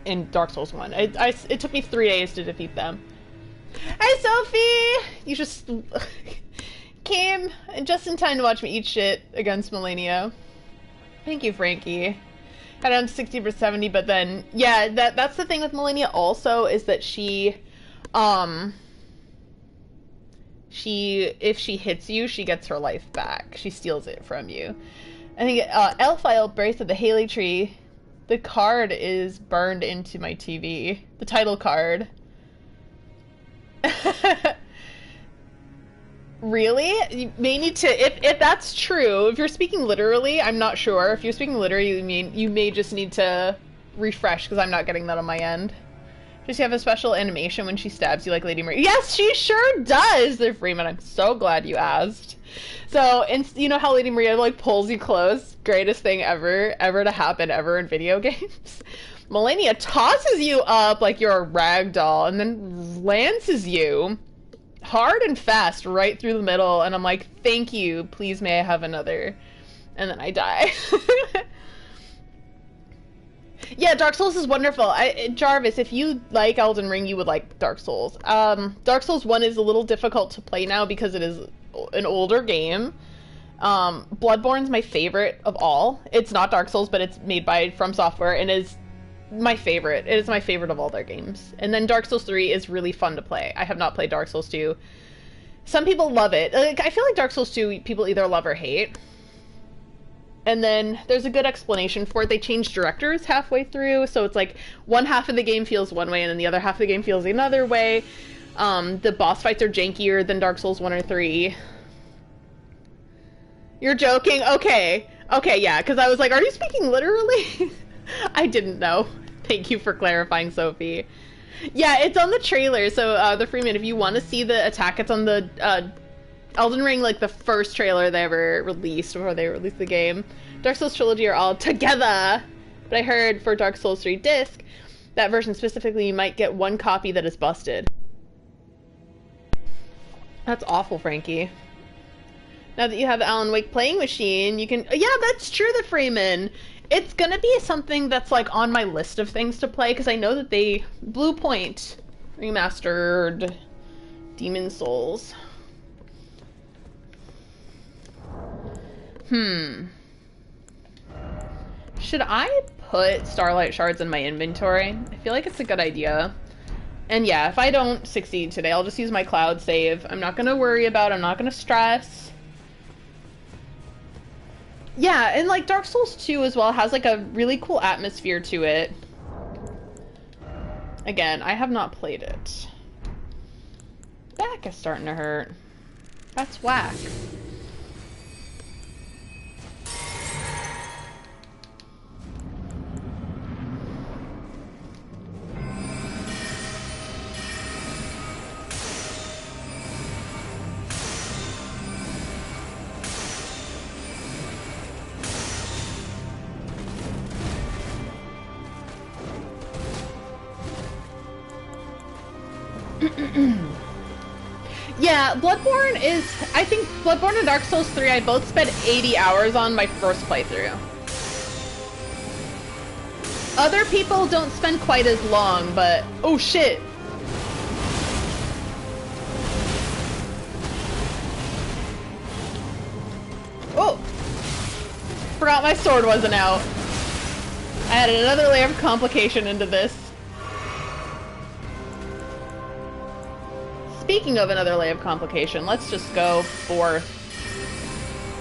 in Dark Souls 1. It took me 3 days to defeat them. Hi, Sophie! You just came just in time to watch me eat shit against Malenia. Thank you, Frankie. Got down to 60 for 70, but then, yeah, that's the thing with Malenia also, is that if she hits you, she gets her life back. She steals it from you. I think, Elfile Brace of the Haley Tree, the card is burned into my TV. The title card. Really? You may need to, if that's true, if you're speaking literally, I'm not sure. If you're speaking literally, you may just need to refresh, because I'm not getting that on my end. Does she have a special animation when she stabs you like Lady Maria? Yes, she sure does, there, Freeman. I'm so glad you asked. So, and you know how Lady Maria, like, pulls you close? Greatest thing ever to happen ever in video games. Malenia tosses you up like you're a rag doll, and then lances you hard and fast right through the middle, and I'm like, thank you, please may I have another, and then I die. Yeah, Dark Souls is wonderful. Jarvis, if you like Elden Ring, you would like Dark Souls. Dark Souls 1 is a little difficult to play now because it is an older game. Bloodborne's my favorite of all. It's not Dark Souls, but it's made by From Software, and is my favorite. It is my favorite of all their games. And then Dark Souls 3 is really fun to play. I have not played Dark Souls 2. Some people love it. Like, I feel like Dark Souls 2 people either love or hate. And then there's a good explanation for it. They change directors halfway through, so it's like one half of the game feels one way and then the other half of the game feels another way. The boss fights are jankier than Dark Souls 1 or 3. You're joking? Okay. Okay, yeah, because I was like, are you speaking literally? I didn't know. Thank you for clarifying, Sophie. Yeah, it's on the trailer, so the Freeman, if you want to see the attack, it's on the Elden Ring, like the first trailer they ever released before they released the game. Dark Souls Trilogy are all together, but I heard for Dark Souls 3 disc, that version specifically, you might get one copy that is busted. That's awful, Frankie. Now that you have the Alan Wake playing machine, you can... Yeah, that's true, the Freeman. It's gonna be something that's, like, on my list of things to play, because I know that they... Blue Point remastered Demon Souls. Should I put Starlight Shards in my inventory? I feel like it's a good idea. And yeah, if I don't succeed today, I'll just use my cloud save. I'm not gonna worry about it. I'm not gonna stress. Yeah, and like Dark Souls 2 as well has like a really cool atmosphere to it. Again, I have not played it. Back is starting to hurt. That's whack. Yeah, Bloodborne is... I think Bloodborne and Dark Souls 3 I both spent 80 hours on my first playthrough. Other people don't spend quite as long, but... Oh shit! Oh! Forgot my sword wasn't out. I added another layer of complication into this. Speaking of another layer of complication, let's just go forth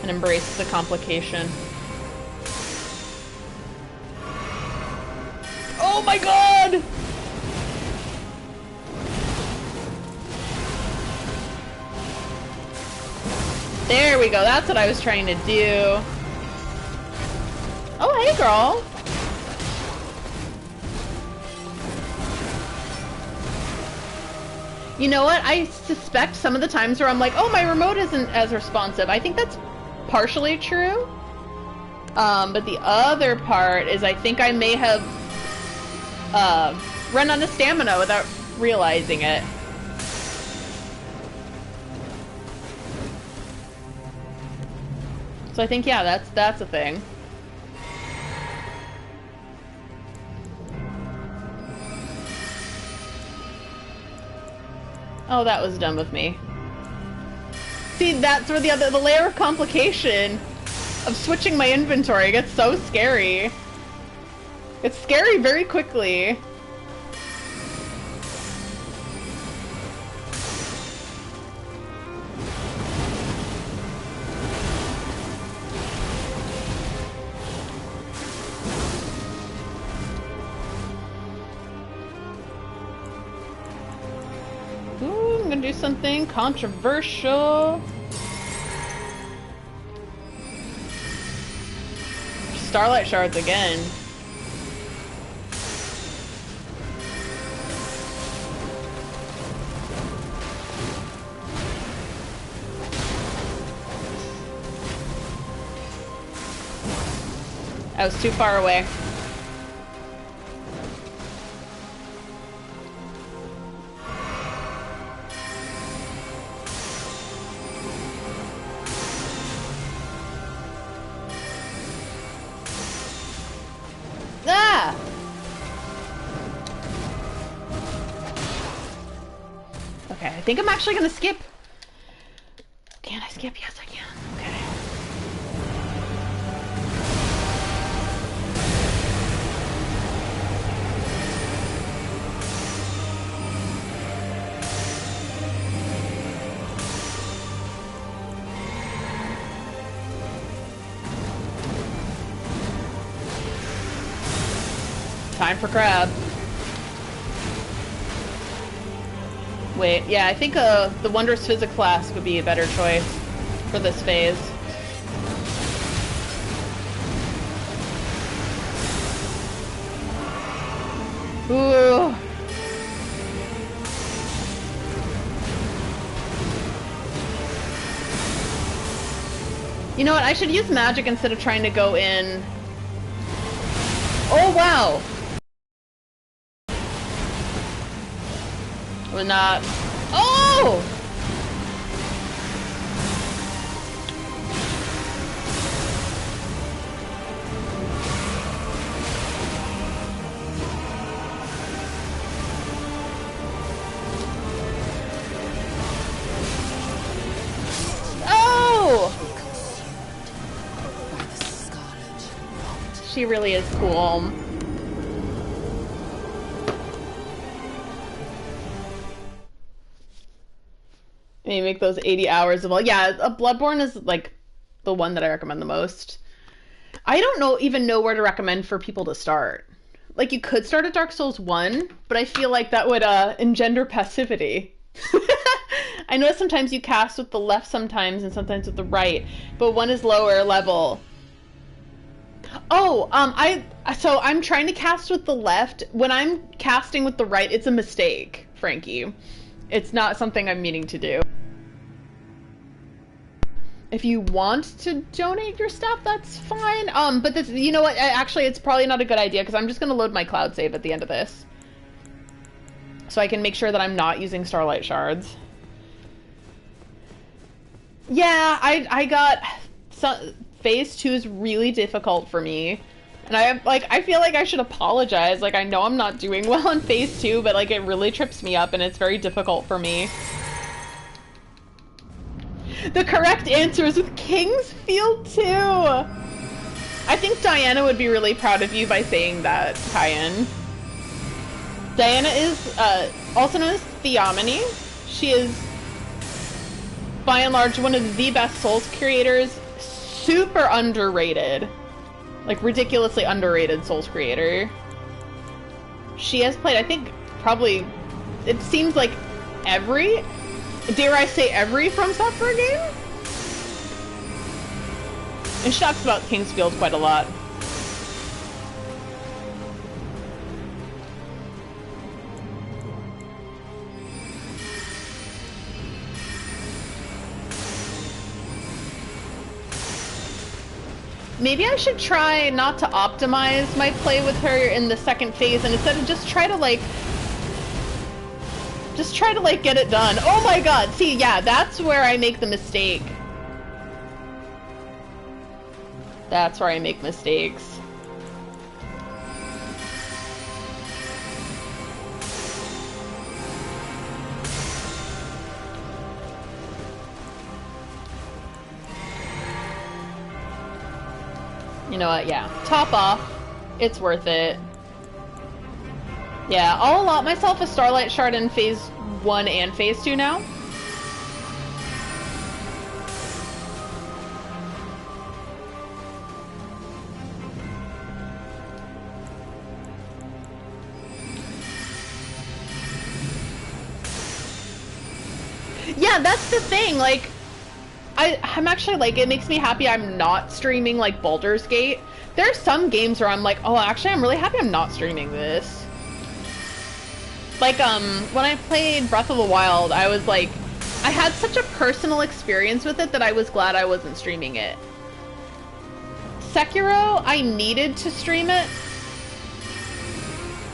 and embrace the complication. Oh my god! There we go, that's what I was trying to do. Oh, hey girl! You know what? I suspect some of the times where I'm like, oh, my remote isn't as responsive. I think that's partially true. But the other part is I think I may have run out of stamina without realizing it. So I think, yeah, that's a thing. Oh, that was dumb of me. See, that's where the layer of complication of switching my inventory gets so scary. It's scary very quickly. Do something controversial. Starlight Shards again. I was too far away. I think I'm actually gonna skip. Can I skip? Yes, I can. Okay. time for crab. Wait, yeah, I think the Wondrous Physic Flask would be a better choice for this phase. Ooh. You know what? I should use magic instead of trying to go in. Oh, wow. We're not. Oh! She really is cool. And you make those 80 hours of all. Yeah, Bloodborne is like the one that I recommend the most. I don't even know where to recommend for people to start. Like, you could start at Dark Souls 1, but I feel like that would engender passivity. I know sometimes you cast with the left sometimes and sometimes with the right, but one is lower level. Oh, so I'm trying to cast with the left. When I'm casting with the right, it's a mistake, Frankie. It's not something I'm meaning to do. If you want to donate your stuff, that's fine. But this, you know what? Actually, it's probably not a good idea because I'm just going to load my cloud save at the end of this. So I can make sure that I'm not using Starlight Shards. Yeah, I got... Phase 2 is really difficult for me. And I feel like I should apologize. Like, I know I'm not doing well in Phase 2, but, like, it really trips me up and it's very difficult for me. The correct answer is with Kingsfield 2! I think Diana would be really proud of you by saying that, Kyan. Diana is, also known as Theomony. She is, by and large, one of the best Souls creators. Super underrated. Like, ridiculously underrated Souls creator. She has played, I think, probably, it seems like every, dare I say every From Software game? And she talks about Kingsfield quite a lot. Maybe I should try not to optimize my play with her in the second phase and instead of just try to get it done. Oh my god, see, yeah, that's where I make the mistake. That's where I make mistakes. You know what, yeah. Top off. It's worth it. Yeah, I'll allot myself a Starlight Shard in Phase 1 and Phase 2 now. Yeah, that's the thing, like, I'm actually, like, it makes me happy I'm not streaming, like, Baldur's Gate. There are some games where I'm like, oh, actually, I'm really happy I'm not streaming this. Like, when I played Breath of the Wild, I was like, I had such a personal experience with it that I was glad I wasn't streaming it. Sekiro, I needed to stream it,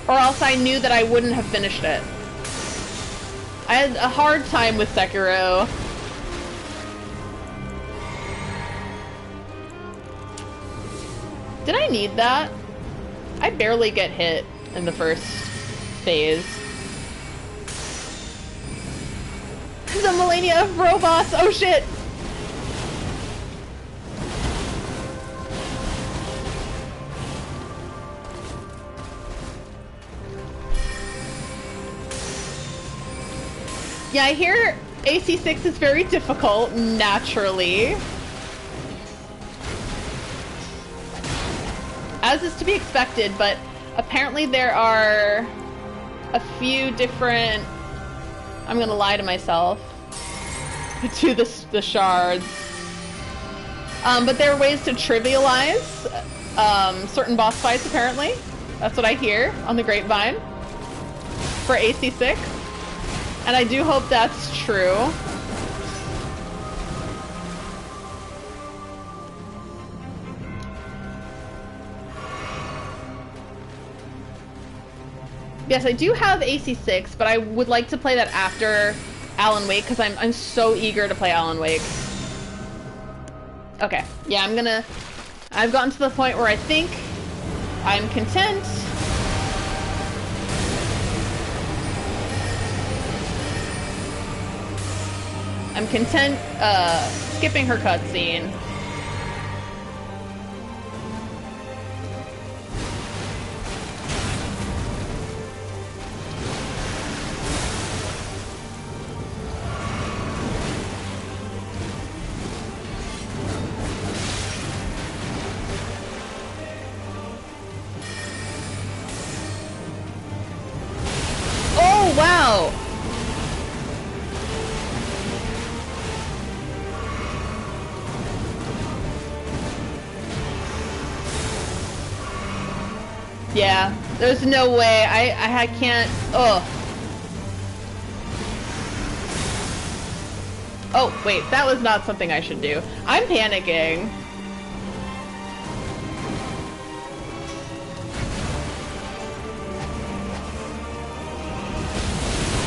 or else I knew that I wouldn't have finished it. I had a hard time with Sekiro. Did I need that? I barely get hit in the first phase. The Malenia of robots! Oh shit! Yeah, I hear AC6 is very difficult, naturally. As is to be expected, but Apparently there are a few different... I'm gonna lie to myself. To the shards. But there are ways to trivialize certain boss fights, apparently. That's what I hear on the grapevine. For AC6. And I do hope that's true. Yes, I do have AC6, but I would like to play that after Alan Wake, because I'm so eager to play Alan Wake. Okay, yeah, I've gotten to the point where I think I'm content. I'm content, skipping her cutscene. Oh, wow! Yeah, there's no way. I can't. Oh. Oh, wait, that was not something I should do. I'm panicking.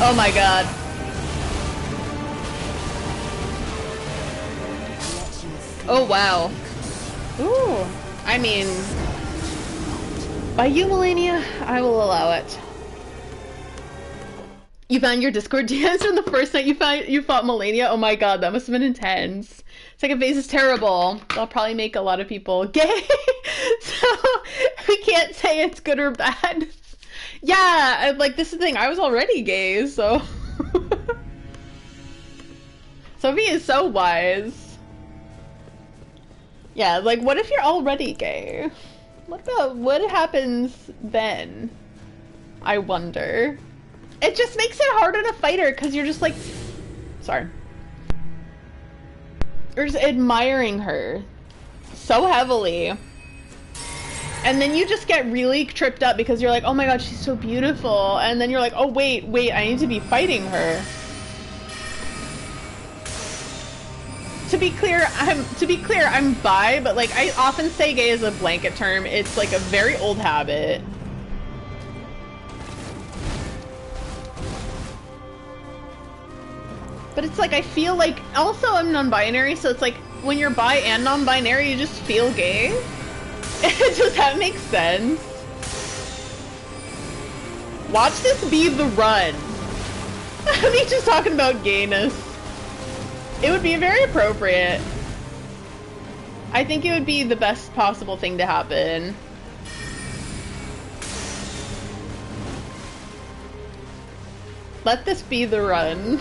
Oh my god. Oh wow. Ooh. I mean, by you, Malenia, I will allow it. You found your Discord dance from the first night you fought Malenia? Oh my god, that must have been intense. Second phase is terrible. That'll probably make a lot of people gay. So we can't say it's good or bad. Yeah, like this is the thing, I was already gay, so Sophie is so wise. Yeah, like what if you're already gay? What happens then? I wonder. It just makes it harder to fight her because you're just like, sorry. You're just admiring her so heavily. And then you just get really tripped up because you're like, oh my god, she's so beautiful. And then you're like, oh wait, I need to be fighting her. To be clear, I'm bi, but like I often say gay as a blanket term. It's like a very old habit. But it's like I feel like also I'm non-binary, so it's like when you're bi and non-binary, you just feel gay. Does that make sense? Watch this be the run. Me just talking about gayness. It would be very appropriate. I think it would be the best possible thing to happen. Let this be the run.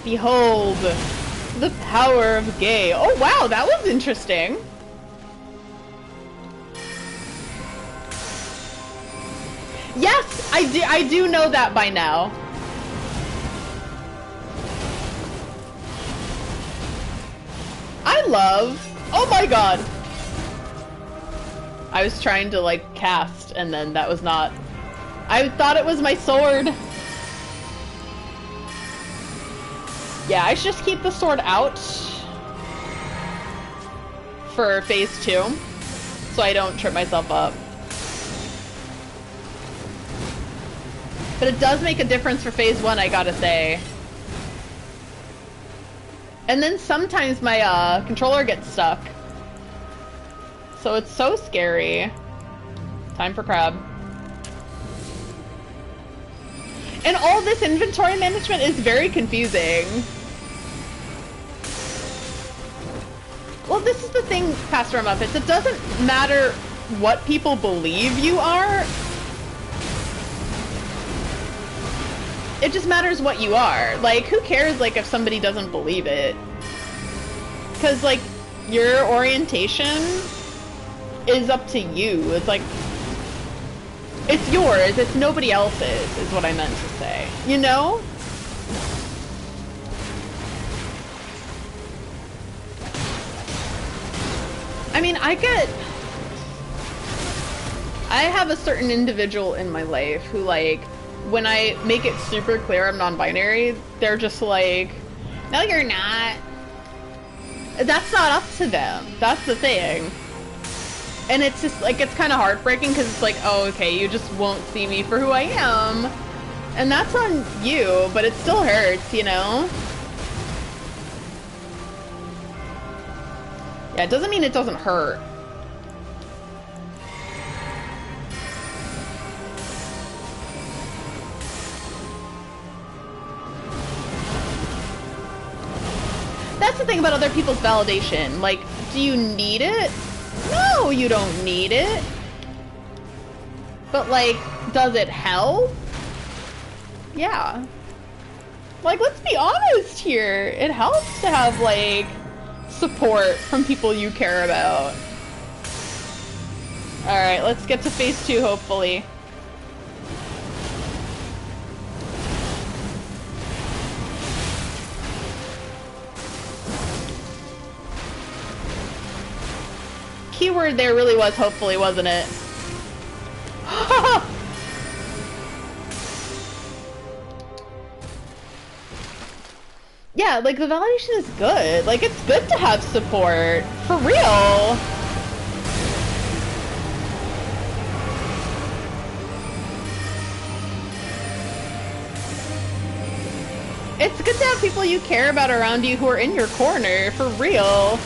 Behold, the power of gay. Oh wow, that was interesting. Yes, I do know that by now. I love, oh my god. I was trying to like cast and then that was not, I thought it was my sword. Yeah, I should just keep the sword out for phase 2 so I don't trip myself up. But it does make a difference for phase 1, I gotta say. And then sometimes my controller gets stuck. So it's so scary. Time for crab. And all this inventory management is very confusing. Well, this is the thing, Pastor Muppets. It doesn't matter what people believe you are. it just matters what you are. Like, who cares, like, if somebody doesn't believe it? Because, like, your orientation is up to you. It's like, it's yours, it's nobody else's, is what I meant to say. You know? I mean, I have a certain individual in my life who, like, when I make it super clear I'm non-binary, they're just like, no, you're not. That's not up to them. That's the thing. And it's just, like, it's kind of heartbreaking because it's like, oh, okay, you just won't see me for who I am. And that's on you, but it still hurts, you know? Yeah, it doesn't mean it doesn't hurt. That's the thing about other people's validation. Like, do you need it? No, you don't need it. But, like, does it help? Yeah. Like, let's be honest here. It helps to have, like, support from people you care about. Alright, let's get to phase 2, hopefully. Keyword there really was hopefully, wasn't it? Yeah, like, the validation is good. Like, it's good to have support. For real. It's good to have people you care about around you who are in your corner. For real.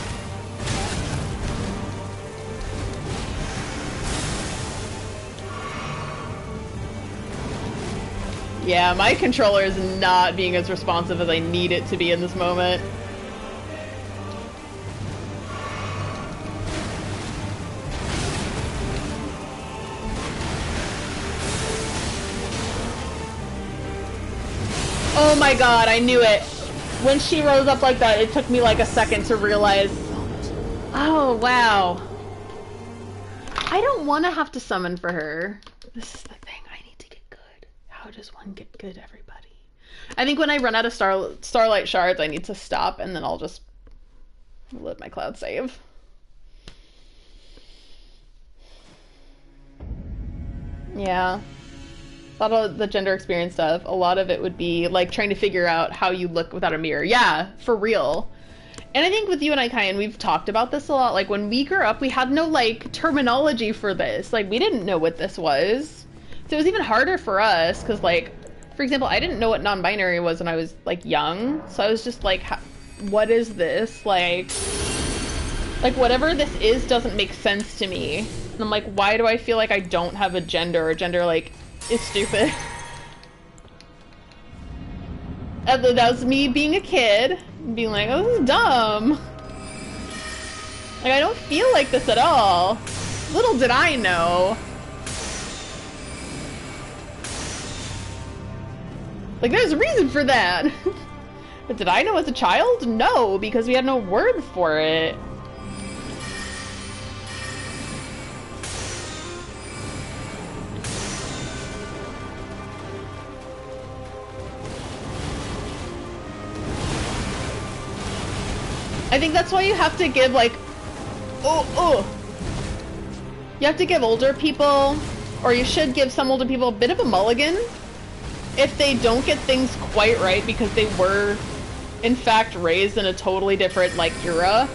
Yeah, my controller is not being as responsive as I need it to be in this moment. Oh my god, I knew it. When she rose up like that, it took me like a second to realize. Oh, wow. I don't want to have to summon for her. This is the thing. I need to get good. How does one get good, everybody? I think when I run out of Starlight Shards, I need to stop, and then I'll just load my cloud save. Yeah. A lot of the gender experience stuff, a lot of it would be like trying to figure out how you look without a mirror. Yeah, for real. And I think with you and I, Kyan, we've talked about this a lot. Like, when we grew up, we had no, like, terminology for this. Like, we didn't know what this was. So it was even harder for us, because, like, for example, I didn't know what non-binary was when I was, like, young. So I was just like, what is this? Like, whatever this is doesn't make sense to me. And I'm like, why do I feel like I don't have a gender, or gender, like, is stupid? And that was me being a kid. Being like, oh, this is dumb. Like, I don't feel like this at all. Little did I know. Like, there's a reason for that. But did I know as a child? No, because we had no word for it. I think that's why you have to give, like, you have to give older people, or you should give some older people a bit of a mulligan if they don't get things quite right, because they were, in fact, raised in a totally different, like, era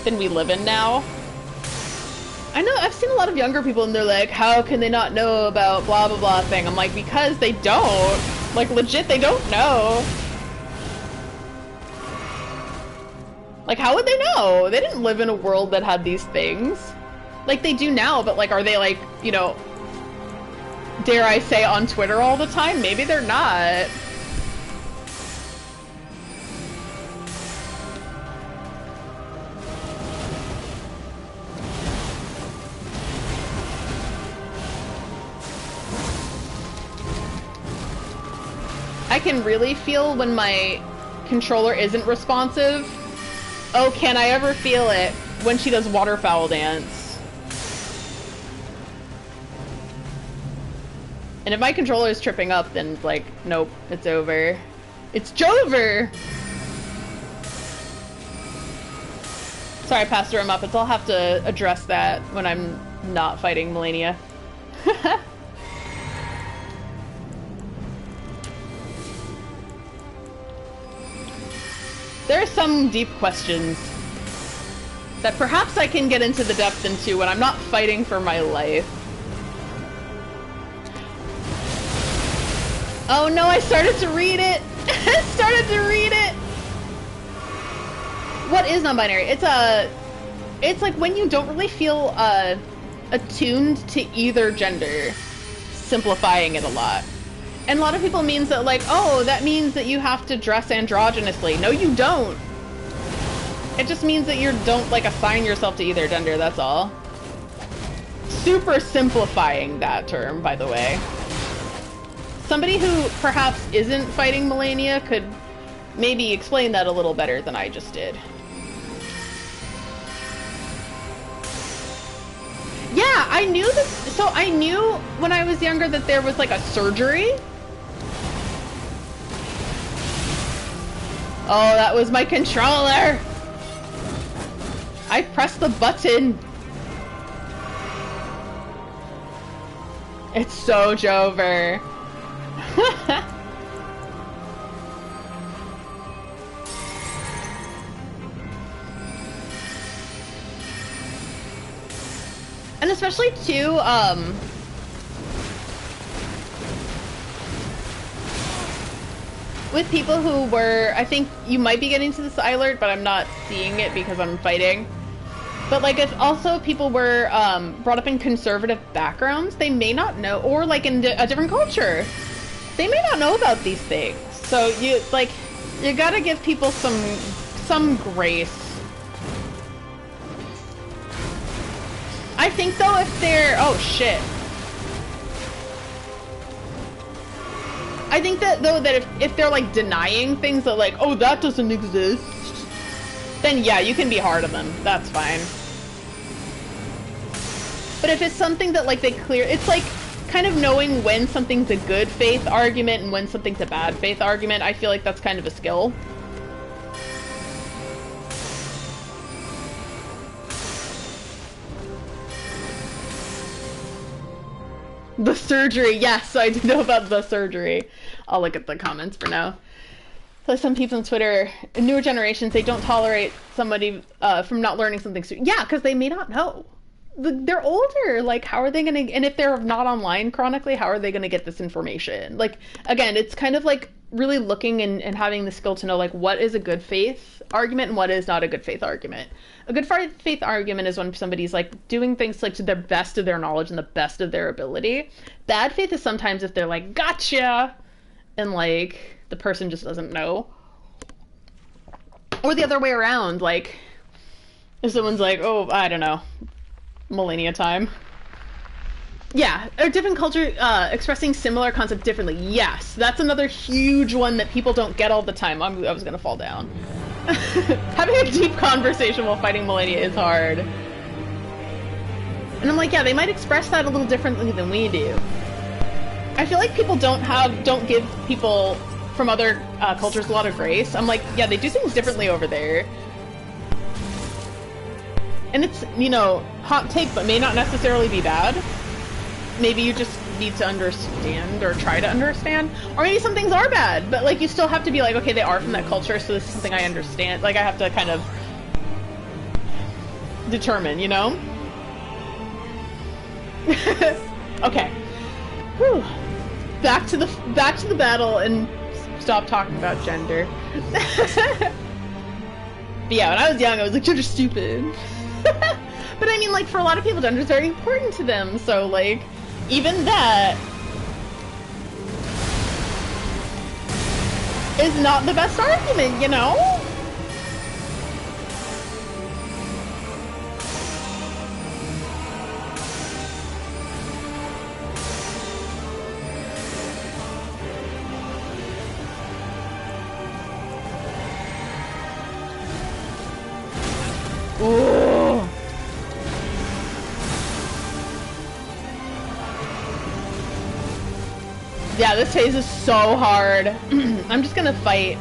than we live in now. I know, I've seen a lot of younger people and they're like, how can they not know about blah blah blah thing? I'm like, because they don't. Like, legit, they don't know. Like, how would they know? They didn't live in a world that had these things. Like, they do now, but, like, are they, like, you know, dare I say, on Twitter all the time? Maybe they're not. I can really feel when my controller isn't responsive. Oh, can I ever feel it when she does waterfowl dance. And if my controller is tripping up, then like, nope, it's over. It's Jover! Sorry, Pastor Muppets, I'll have to address that when I'm not fighting Malenia. There are some deep questions that perhaps I can get into the depth into when I'm not fighting for my life. Oh no, I started to read it! I started to read it! What is non-binary? It's like when you don't really feel attuned to either gender, simplifying it a lot. And a lot of people means that like, oh, that means that you have to dress androgynously. No, you don't. It just means that you don't like assign yourself to either gender, that's all. Super simplifying that term, by the way. Somebody who perhaps isn't fighting Malenia could maybe explain that a little better than I just did. Yeah, I knew this. So I knew when I was younger that there was like a surgery. Oh, that was my controller. I pressed the button. It's so Jover. And especially too, with people who were, I think you might be getting to this alert, but I'm not seeing it because I'm fighting. But like if also people were brought up in conservative backgrounds, they may not know, or like in a different culture, they may not know about these things. So you gotta give people some grace. I think though if they're, oh shit. I think that though that if they're like denying things that like, oh that doesn't exist, then yeah, you can be hard on them. That's fine. But if it's something that like it's like kind of knowing when something's a good faith argument and when something's a bad faith argument, I feel like that's kind of a skill. The surgery, yes, I do know about the surgery. I'll look at the comments for now. So some people on Twitter, newer generations, they don't tolerate somebody from not learning something soon. Yeah, because they may not know. They're older, like how are they gonna, and if they're not online chronically, how are they gonna get this information? Like, again, it's kind of like really looking and having the skill to know like what is a good faith argument and what is not a good faith argument. A good faith argument is when somebody's like doing things like to the best of their knowledge and the best of their ability. Bad faith is sometimes if they're like, gotcha, and like the person just doesn't know. Or the other way around, like if someone's like, oh, I don't know, Malenia time. Yeah, a different culture expressing similar concept differently. Yes, that's another huge one that people don't get all the time. I was gonna fall down. Having a deep conversation while fighting Malenia is hard. And I'm like, yeah, they might express that a little differently than we do. I feel like people don't give people from other cultures a lot of grace. I'm like, yeah, they do things differently over there. And it's, you know, hot take, but may not necessarily be bad. Maybe you just need to understand or try to understand. Or maybe some things are bad, but like you still have to be like, okay, they are from that culture, so this is something I understand. Like I have to kind of determine, you know? Okay. Whew. Back to the battle and stop talking about gender. But yeah, when I was young, I was like, gender's stupid. But I mean, like, for a lot of people, gender is very important to them, so like, even that is not the best argument, you know? Yeah, this phase is so hard. I'm just gonna fight.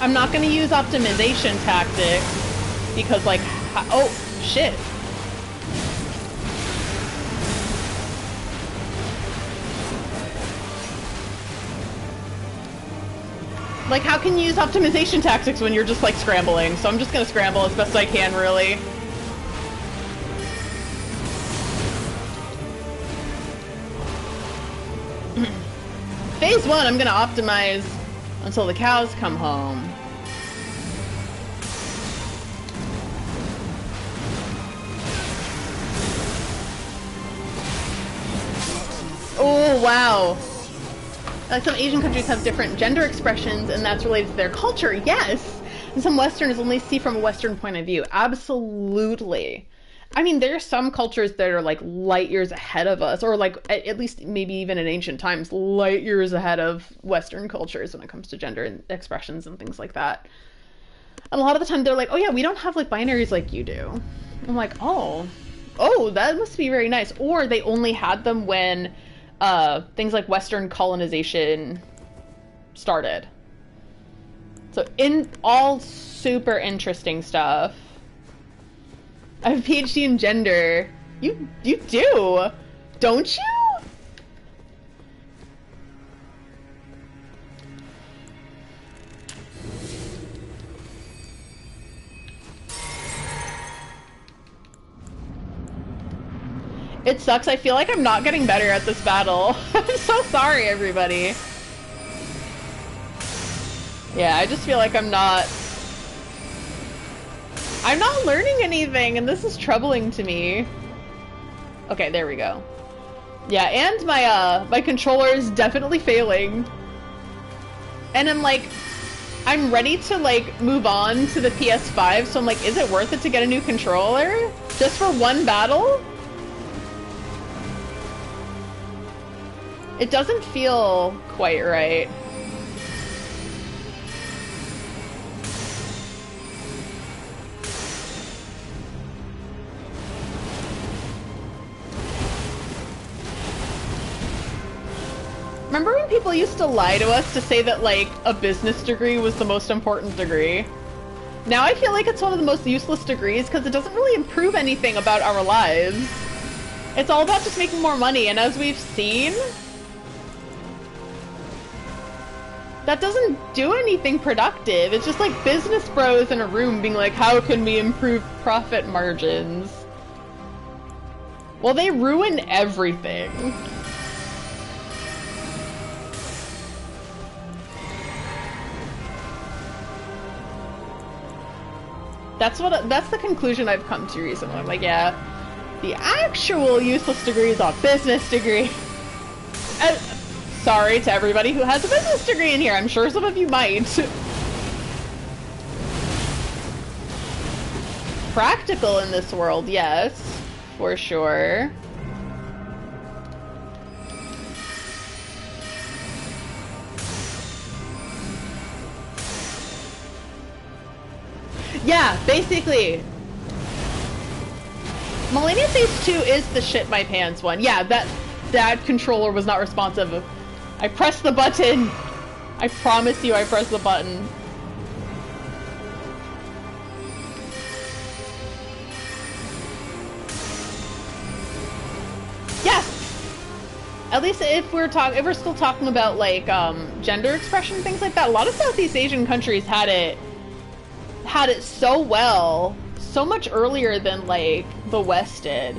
I'm not gonna use optimization tactics because, like, oh shit. Like, how can you use optimization tactics when you're just, like, scrambling? So I'm just gonna scramble as best I can, really. Phase 1, I'm gonna optimize until the cows come home. Oh, wow. Like, some Asian countries have different gender expressions, and that's related to their culture, yes! And some Westerners only see from a Western point of view. Absolutely. I mean, there are some cultures that are, like, light years ahead of us, or, like, at least maybe even in ancient times, light years ahead of Western cultures when it comes to gender expressions and things like that. And a lot of the time they're like, oh yeah, we don't have, like, binaries like you do. I'm like, oh, that must be very nice. Or they only had them when things like Western colonization started. So in all super interesting stuff. I have a PhD in gender. You do, don't you? It sucks. I feel like I'm not getting better at this battle. I'm so sorry, everybody. Yeah, I just feel like I'm not learning anything, and this is troubling to me. Okay, there we go. Yeah, and my controller is definitely failing. And I'm ready to, like, move on to the PS5, so I'm like, is it worth it to get a new controller? Just for one battle? It doesn't feel quite right. Remember when people used to lie to us to say that, like, a business degree was the most important degree? Now I feel like it's one of the most useless degrees because it doesn't really improve anything about our lives. It's all about just making more money, and as we've seen, that doesn't do anything productive. It's just like business bros in a room being like, how can we improve profit margins? Well, they ruin everything. That's the conclusion I've come to recently. I'm like, yeah, the actual useless degree is a business degree. Sorry to everybody who has a business degree in here. I'm sure some of you might. Practical in this world, yes, for sure. Yeah, basically. Malenia Phase 2 is the shit my pants one. Yeah, that controller was not responsive. I pressed the button. I promise you I pressed the button. Yes! At least if we're still talking about, like, gender expression, things like that, a lot of Southeast Asian countries had it so well, so much earlier than, like, the West did.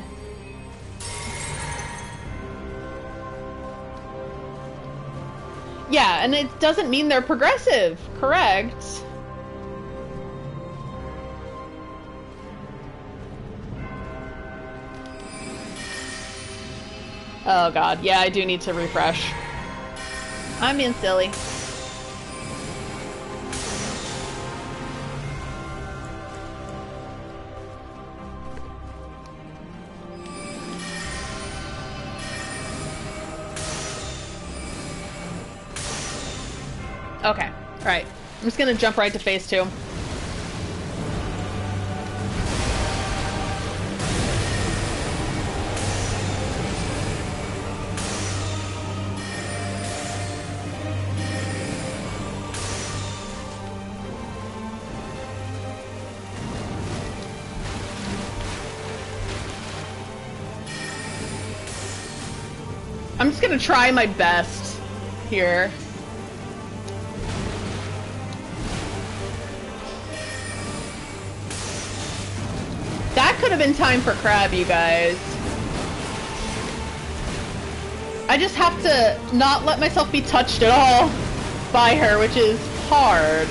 Yeah, and it doesn't mean they're progressive, correct? Oh god, yeah, I do need to refresh. I'm being silly. Okay, alright. I'm just gonna jump right to Phase 2. I'm just gonna try my best here. That could have been time for crab, you guys. I just have to not let myself be touched at all by her, which is hard.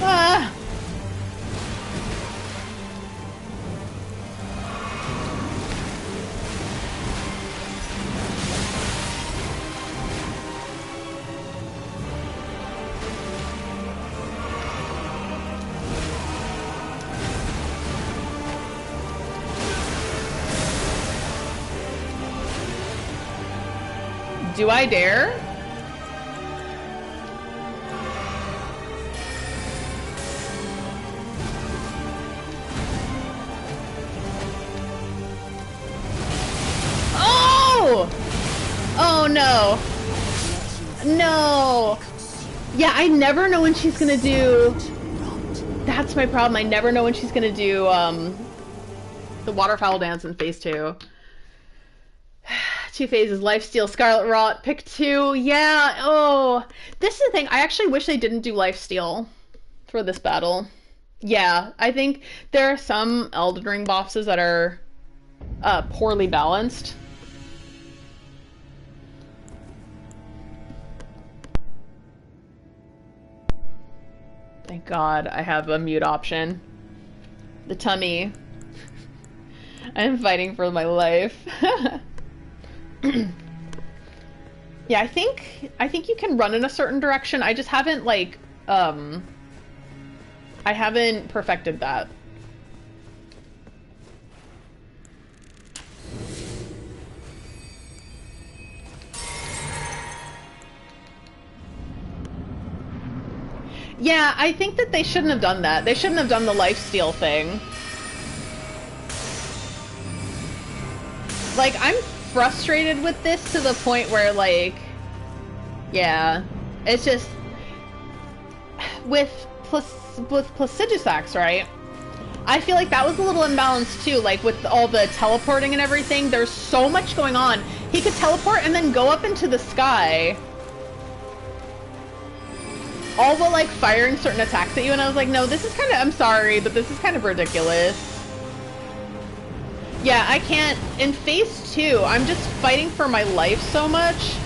Ah. Do I dare? Oh! Oh no. No. Yeah, I never know when she's gonna do... That's my problem. I never know when she's gonna do, the waterfowl dance in phase 2. 2 phases, lifesteal, scarlet rot, pick 2. Yeah, oh. This is the thing. I actually wish they didn't do lifesteal for this battle. Yeah, I think there are some Elden Ring bosses that are poorly balanced. Thank God I have a mute option. The tummy. I'm fighting for my life. Yeah, I think you can run in a certain direction. I just haven't like I haven't perfected that. Yeah, I think that they shouldn't have done that. They shouldn't have done the lifesteal thing. Like, I'm frustrated with this to the point where, like, yeah, it's just with Placidusax, right? I feel like that was a little imbalanced too, like with all the teleporting and everything. There's so much going on. He could teleport and then go up into the sky, all while like firing certain attacks at you, and I was like, no, this is kind of, I'm sorry, but this is kind of ridiculous. Yeah, I can't. In phase 2, I'm just fighting for my life so much.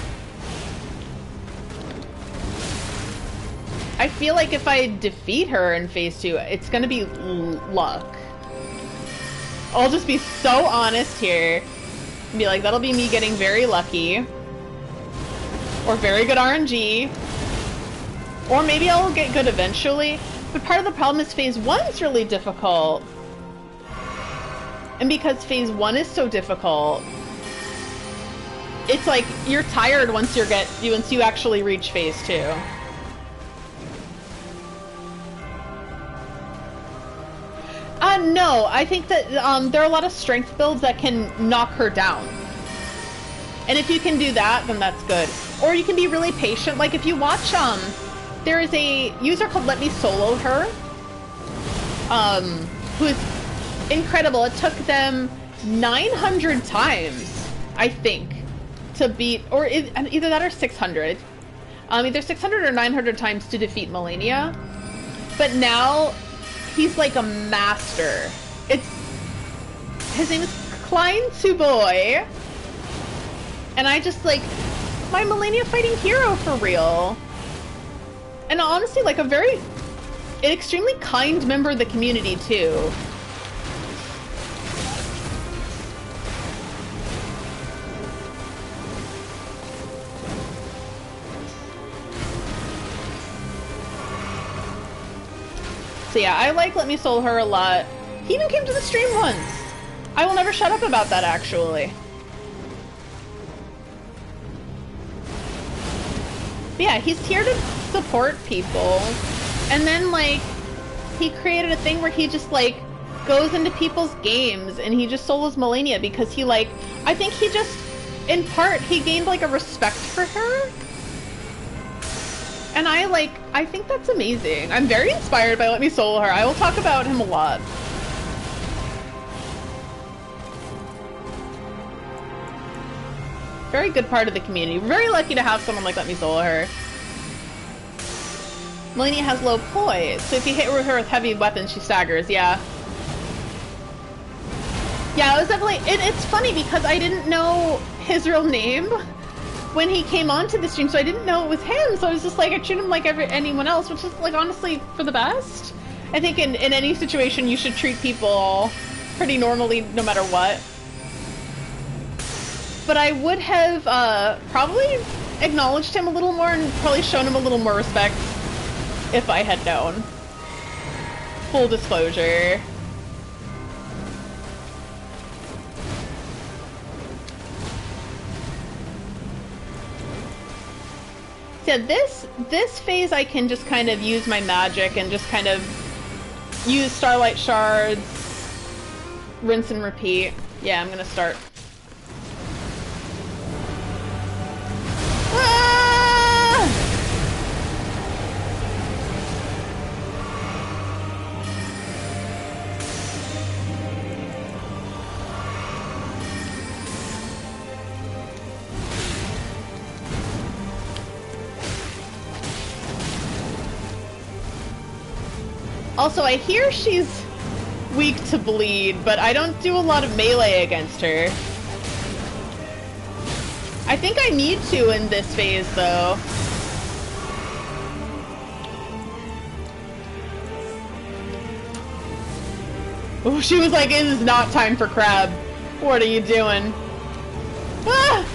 I feel like if I defeat her in phase 2, it's gonna be luck. I'll just be so honest here. Be like, that'll be me getting very lucky. Or very good RNG. Or maybe I'll get good eventually. But part of the problem is phase 1 is really difficult. And because phase 1 is so difficult, it's like you're tired once you actually reach phase 2. No, I think that there are a lot of strength builds that can knock her down. And if you can do that, then that's good. Or you can be really patient. Like if you watch, there is a user called Let Me Solo Her, who is incredible. It took them 900 times, I think, to beat, or either that or 600. Either 600 or 900 times to defeat Malenia. But now he's like a master. His name is Klein Tsuboy. And I just like, my Malenia fighting hero for real. And honestly, like an extremely kind member of the community too. So yeah, I like Let Me Soul Her a lot. He even came to the stream once. I will never shut up about that, actually. But yeah, he's here to support people. And then, like, he created a thing where he just, like, goes into people's games and he just solos Malenia because he, like, I think he just, in part, he gained, like, a respect for her. And I think that's amazing. I'm very inspired by Let Me Solo Her. I will talk about him a lot. Very good part of the community. We're very lucky to have someone like Let Me Solo her. Malenia has low poise, so if you hit her with heavy weapons, she staggers, yeah. Yeah, it was definitely... It's funny because I didn't know his real name when he came onto the stream, so I didn't know it was him, so I was just like, I treat him like anyone else, which is, like, honestly, for the best. I think in any situation, you should treat people pretty normally, no matter what. But I would have probably acknowledged him a little more and probably shown him a little more respect if I had known. Full disclosure. Yeah, this phase I can just kind of use my magic and just kind of use Starlight Shards, rinse and repeat. Yeah, I'm gonna start. Also, I hear she's weak to bleed, but I don't do a lot of melee against her. I think I need to in this phase, though. Oh, she was like, it is not time for crab. What are you doing? Ah!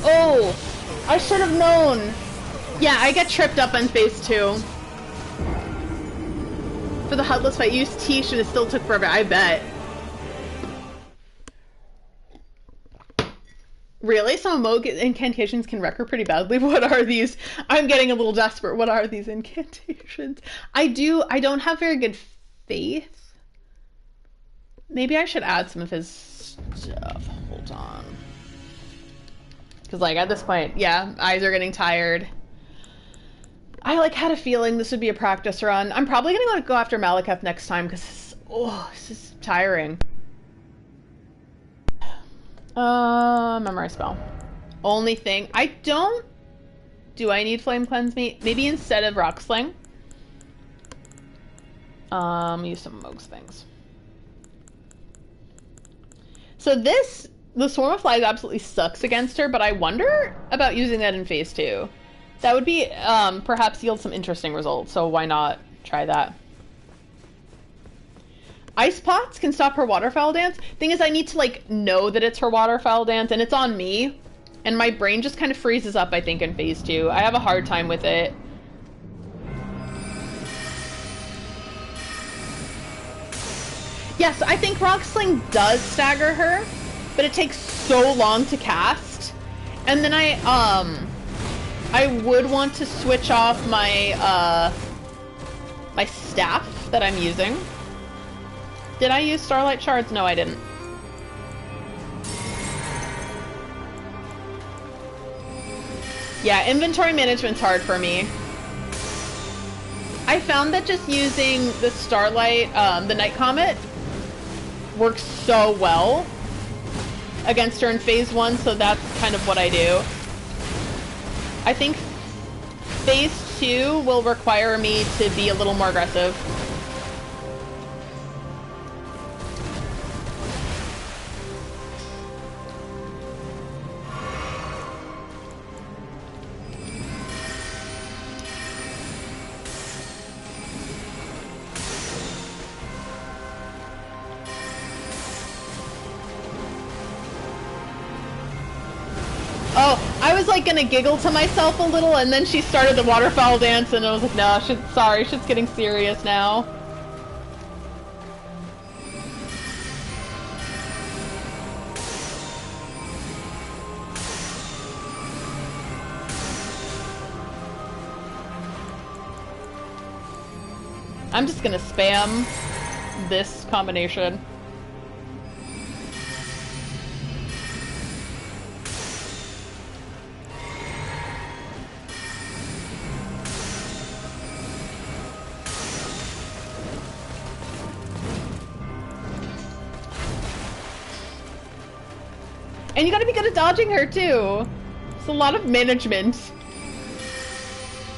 Oh, I should have known. Yeah, I get tripped up on phase 2. For the Headless fight, used Tish and it still took forever. I bet. Really? Some Moog incantations can wreck her pretty badly. What are these? I'm getting a little desperate. What are these incantations? I don't have very good faith. Maybe I should add some of his stuff. Hold on. Because, like, at this point, yeah, eyes are getting tired. I, like, had a feeling this would be a practice run. I'm probably going to go after Malekith next time, because, this is tiring. Memorize spell. Only thing, do I need Flame Cleanse me? Maybe instead of Rock Sling. Use some Moog's things. So the Swarm of Flies absolutely sucks against her, but I wonder about using that in phase 2. That would be, perhaps yield some interesting results, so why not try that? Ice Pots can stop her waterfowl dance. Thing is, I need to, like, know that it's her waterfowl dance, and it's on me. And my brain just kind of freezes up, I think, in phase 2. I have a hard time with it. Yes, I think Rock Sling does stagger her, but it takes so long to cast. And then I would want to switch off my, my staff that I'm using. Did I use Starlight Shards? No, I didn't. Yeah, inventory management's hard for me. I found that just using the Starlight, the Night Comet, works so well against her in phase 1, so that's kind of what I do. I think phase 2 will require me to be a little more aggressive. Oh, I was like gonna giggle to myself a little, and then she started the waterfowl dance, and I was like, no, sorry, shit's getting serious now. I'm just gonna spam this combination. And you gotta be good at dodging her, too. It's a lot of management.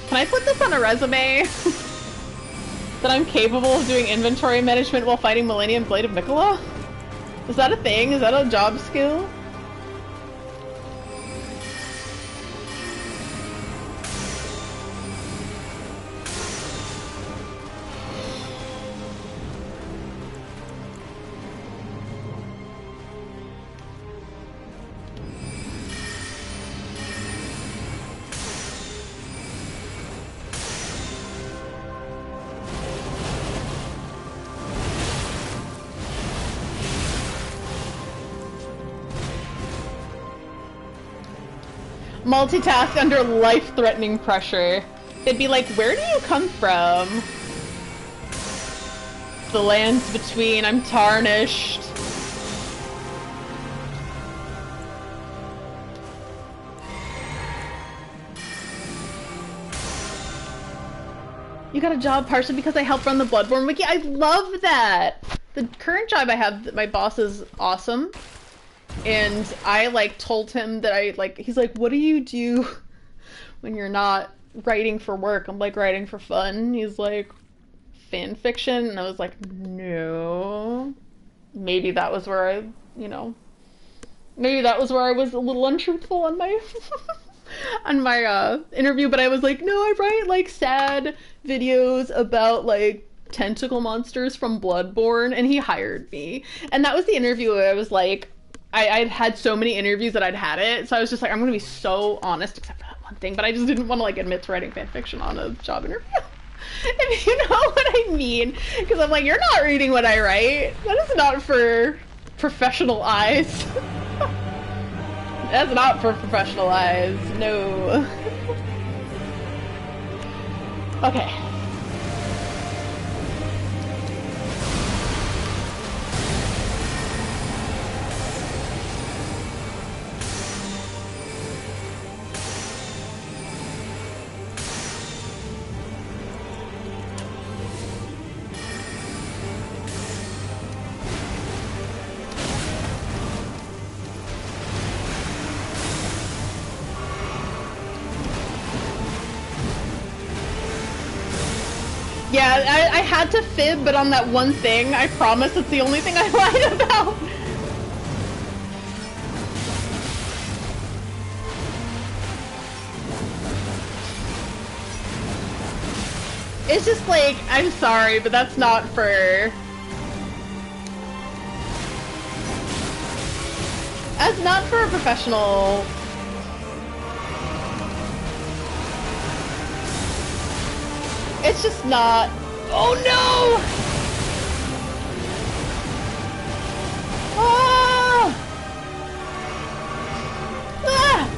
Can I put this on a resume? That I'm capable of doing inventory management while fighting Malenia and Blade of Miquella? Is that a thing? Is that a job skill? Multitask under life-threatening pressure. They'd be like, where do you come from? The lands between, I'm tarnished. You got a job partially because I helped run the Bloodborne wiki. I love that! The current job I have, my boss is awesome. And I, like, told him that he's like, what do you do when you're not writing for work? I'm like, writing for fun. He's like, fan fiction? And I was like, no. Maybe that was where I, maybe that was where I was a little untruthful on my, on my, interview. But I was like, no, I write, like, sad videos about, like, tentacle monsters from Bloodborne. And he hired me. And that was the interview where I was like, I'd had so many interviews that I'd had it, so I was just like, I'm gonna be so honest, except for that one thing, but I just didn't want to, like, admit to writing fanfiction on a job interview. If you know what I mean. Because I'm like, you're not reading what I write. That is not for professional eyes. That's not for professional eyes. No. Okay. Yeah, I had to fib, but on that one thing, I promise it's the only thing I lied about. It's just like, I'm sorry, but that's not for... That's not for a professional... It's just not... Oh no! Ah! Ah!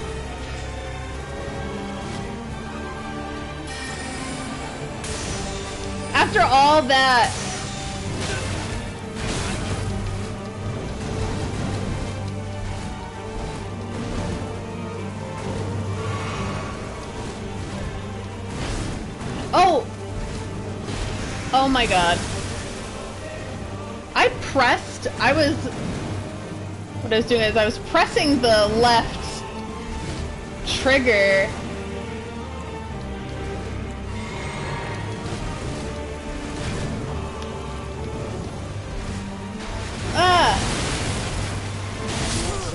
After all that... Oh! Oh my god. What I was doing is I was pressing the left trigger.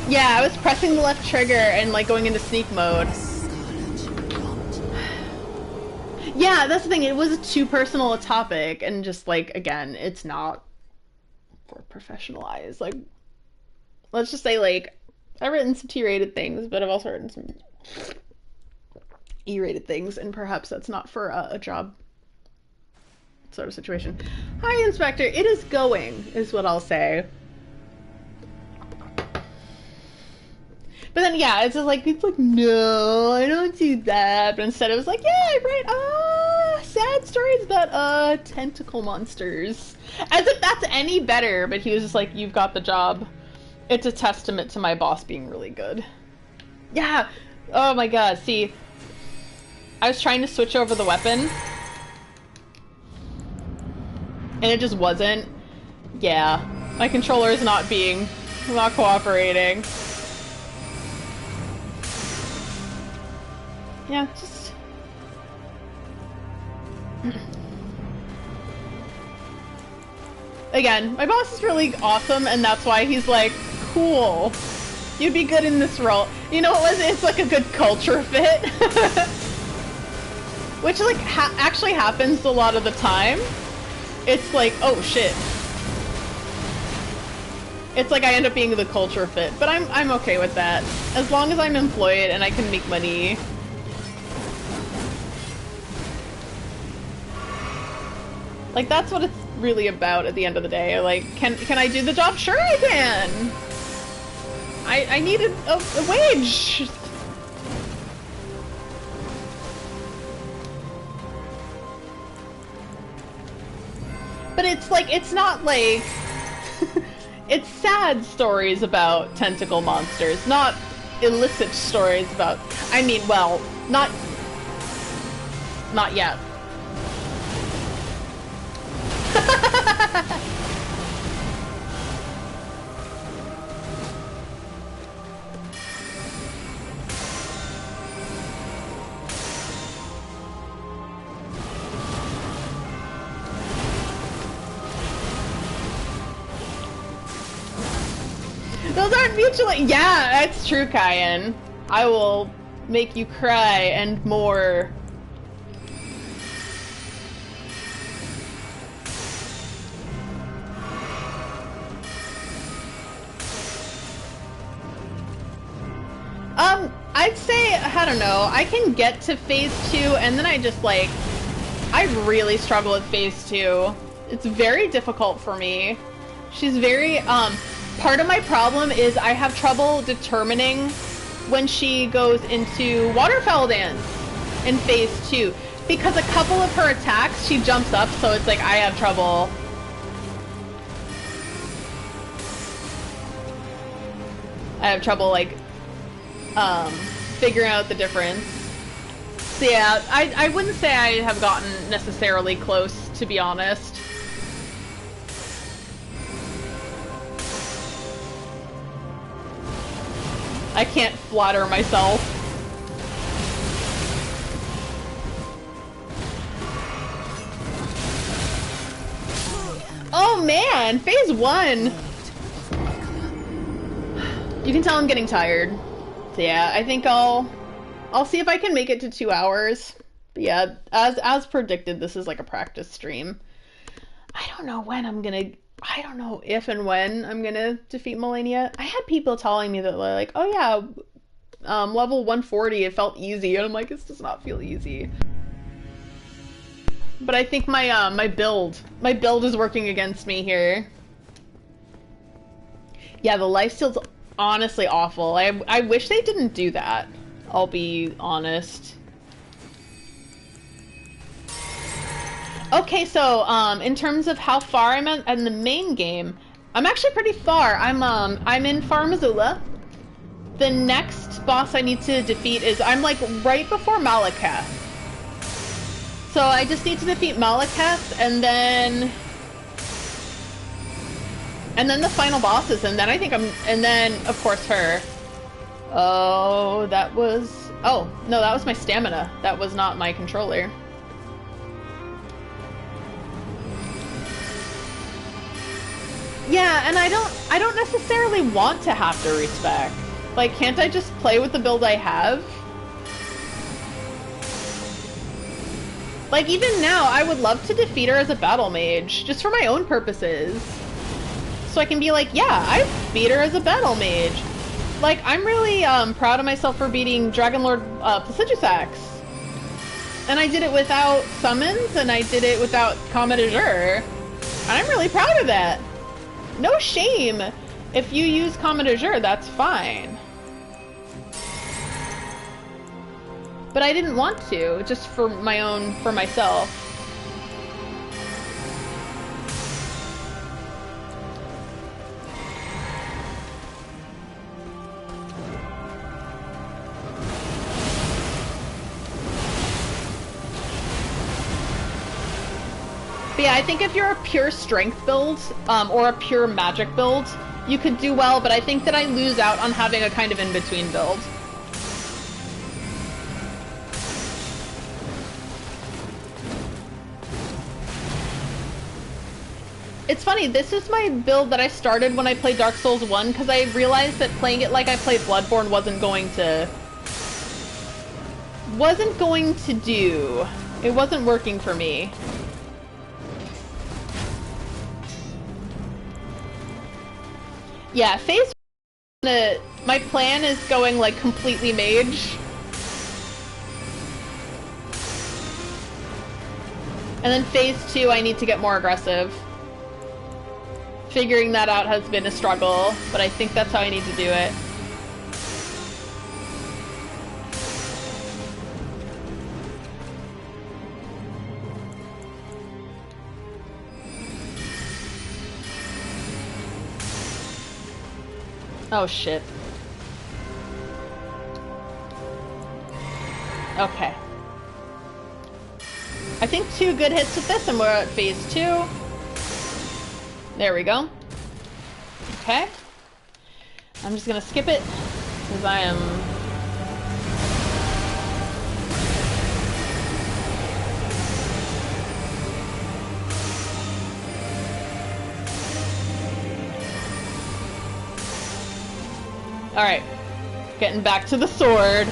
Yeah, I was pressing the left trigger and, like, going into sneak mode. Yeah, that's the thing. It was too personal a topic, and just, like, again, it's not for professional eyes. Like, let's just say, like, I've written some T-rated things, but I've also written some E-rated things, and perhaps that's not for a job sort of situation. Hi, Inspector. It is going, is what I'll say. But then, yeah, it's just like, no, I don't do that. But instead it was like, yeah, I write, sad stories about, tentacle monsters. As if that's any better, but he was just like, you've got the job. It's a testament to my boss being really good. Yeah, oh my god, see, I was trying to switch over the weapon. And it just wasn't. Yeah, my controller is not cooperating. Yeah, just... Again, my boss is really awesome, and that's why he's like, cool, you'd be good in this role. You know what? It's like a good culture fit. Which, like, actually happens a lot of the time. It's like, oh shit. It's like I end up being the culture fit, but I'm okay with that. As long as I'm employed and I can make money. Like, that's what it's really about at the end of the day. Like, can I do the job? Sure I can! I need a wage! But it's like, it's not like... It's sad stories about tentacle monsters, not illicit stories about... I mean, well, not yet. Those aren't mutually... Yeah, that's true, Kyan. I will make you cry and more. I'd say, I don't know, I can get to phase 2 and then I just like... I really struggle with phase 2. It's very difficult for me. She's very, part of my problem is I have trouble determining when she goes into waterfowl dance in phase 2. Because a couple of her attacks, she jumps up, so it's like I have trouble. Like, figuring out the difference. So yeah, I wouldn't say I have gotten necessarily close, to be honest. I can't flatter myself. Oh man, phase 1! You can tell I'm getting tired. So yeah, I think I'll see if I can make it to 2 hours. But yeah, as predicted, this is like a practice stream. I don't know if and when I'm gonna defeat Malenia. I had people telling me that they're like, oh yeah, level 140, it felt easy, and I'm like, this does not feel easy. But I think my build is working against me here. Yeah, the lifesteal's honestly awful. I wish they didn't do that, I'll be honest. Okay, so in terms of how far I'm at in the main game, I'm actually pretty far. I'm in Far Missoula. The next boss I need to defeat is I'm like right before Malekith. So I just need to defeat Malekith and then the final bosses, and then I think and then of course her. Oh, that was my stamina. That was not my controller. Yeah, and I don't necessarily want to have to respec. Like, can't I just play with the build I have? Like, even now, I would love to defeat her as a battle mage, just for my own purposes. So I can be like, yeah, I beat her as a battle mage. Like, I'm really proud of myself for beating Dragon Lord Placidusax. And I did it without summons, and I did it without Comet Azure. And I'm really proud of that. No shame. If you use Comet Azure, that's fine. But I didn't want to, just for myself. But yeah, I think if you're a pure strength build, or a pure magic build, you could do well, but I think that I lose out on having a kind of in-between build. It's funny, this is my build that I started when I played Dark Souls 1, because I realized that playing it like I played Bloodborne wasn't going to do. It wasn't working for me. Yeah, phase my plan is going like completely mage. And then phase 2 I need to get more aggressive. Figuring that out has been a struggle, but I think that's how I need to do it. Oh shit. Okay. I think 2 good hits with this and we're at phase 2. There we go. Okay. I'm just gonna skip it, because I am... Alright. Getting back to the sword.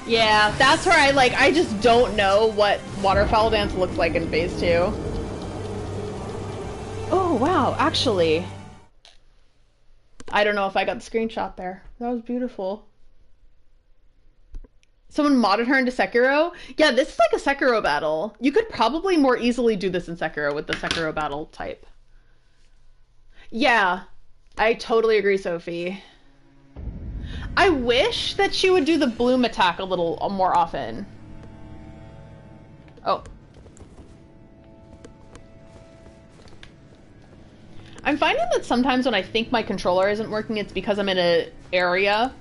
Yeah, that's where I just don't know what Waterfowl Dance looks like in phase 2. Oh, wow, actually. I don't know if I got the screenshot there. That was beautiful. Someone modded her into Sekiro? Yeah, this is like a Sekiro battle. You could probably more easily do this in Sekiro with the Sekiro battle type. Yeah, I totally agree, Sophie. I wish that she would do the bloom attack a little more often. Oh. I'm finding that sometimes when I think my controller isn't working, it's because I'm in an area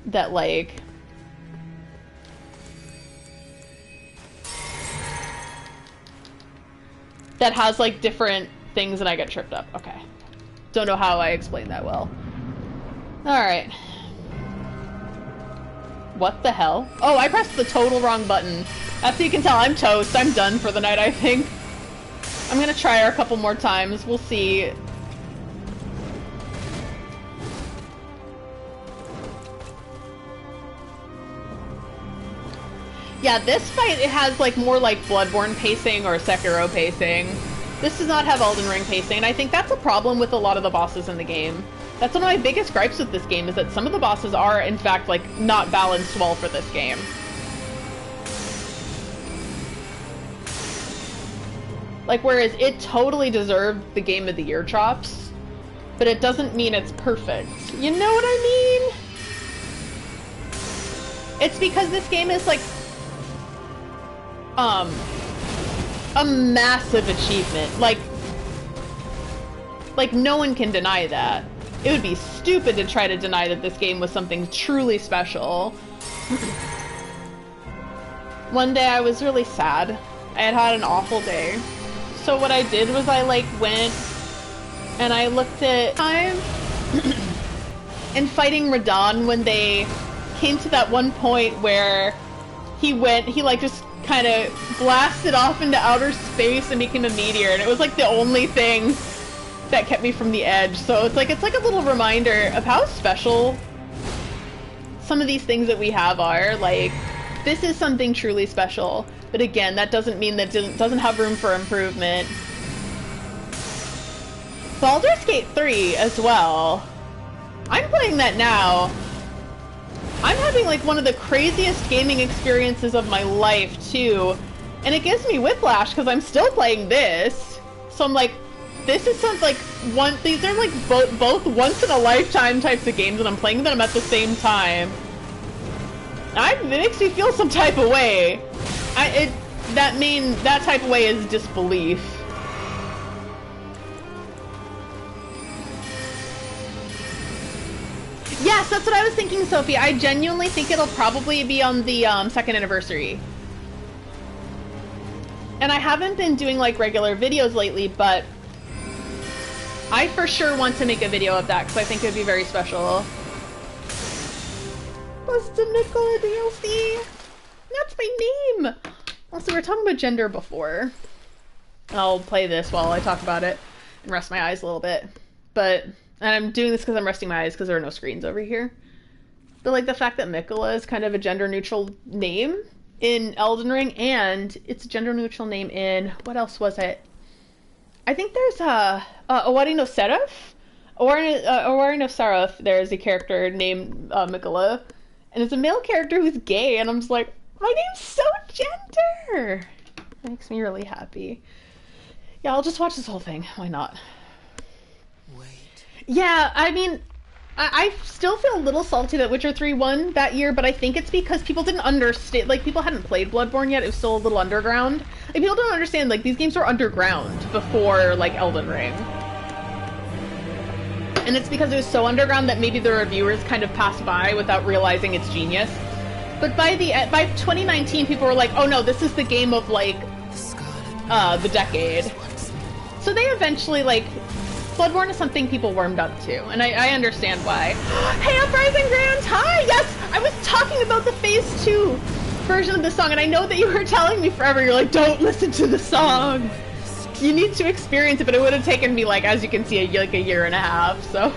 that, like... that has, like, different things and I get tripped up. Okay. Don't know how I explained that well. Alright. What the hell? Oh, I pressed the total wrong button. That's how you can tell I'm toast. I'm done for the night, I think. I'm gonna try her a couple more times. We'll see. Yeah, this fight, it has like more like Bloodborne pacing or Sekiro pacing. This does not have Elden Ring pacing, and I think that's a problem with a lot of the bosses in the game. That's one of my biggest gripes with this game, is that some of the bosses are, in fact, like, not balanced well for this game. Like, whereas it totally deserved the Game of the Year chops, but it doesn't mean it's perfect. You know what I mean? It's because this game is, like, a massive achievement. Like, no one can deny that. It would be stupid to try to deny that this game was something truly special. One day I was really sad. I had had an awful day. So what I did was I, like, went and I looked at time and fighting Radahn when they came to that one point where he like, just kind of blasted off into outer space and became a meteor, and it was, like, the only thing that kept me from the edge. So it's like a little reminder of how special some of these things that we have are. Like, this is something truly special. But again, that doesn't mean that it doesn't have room for improvement. Baldur's Gate 3 as well. I'm playing that now. I'm having like one of the craziest gaming experiences of my life too. And it gives me whiplash because I'm still playing this. So I'm like, this is some like these are like both once in a lifetime types of games, and I'm playing them at the same time. It makes me feel some type of way. That type of way is disbelief. Yes, that's what I was thinking, Sophie. I genuinely think it'll probably be on the 2nd anniversary. And I haven't been doing like regular videos lately, but I for sure want to make a video of that because I think it would be very special. Busted Miquella DLC! That's my name! Also, we were talking about gender before. I'll play this while I talk about it and rest my eyes a little bit. And I'm doing this because I'm resting my eyes because there are no screens over here. But like the fact that Miquella is kind of a gender neutral name in Elden Ring, and it's a gender neutral name in, what else was it? I think there's Owarin of Seraph? Owarin of Seraph, there's a character named Miquella, and it's a male character who's gay, and I'm just like, my name's so gender! That makes me really happy. Yeah, I'll just watch this whole thing. Why not? Wait. Yeah, I mean, I still feel a little salty that Witcher 3 won that year, but I think it's because people didn't understand, like, people hadn't played Bloodborne yet. It was still a little underground. Like, people don't understand, like, these games were underground before, like, Elden Ring. And it's because it was so underground that maybe the reviewers kind of passed by without realizing its genius. But by 2019, people were like, oh no, this is the game of, like, the decade. So they eventually, like, Bloodborne is something people warmed up to, and I understand why. Hey, Uprising Grand! Hi! Yes! I was talking about the Phase 2 version of the song, and I know that you were telling me forever, you're like, don't listen to the song! You need to experience it, but it would have taken me, like, as you can see, like a year and a half, so...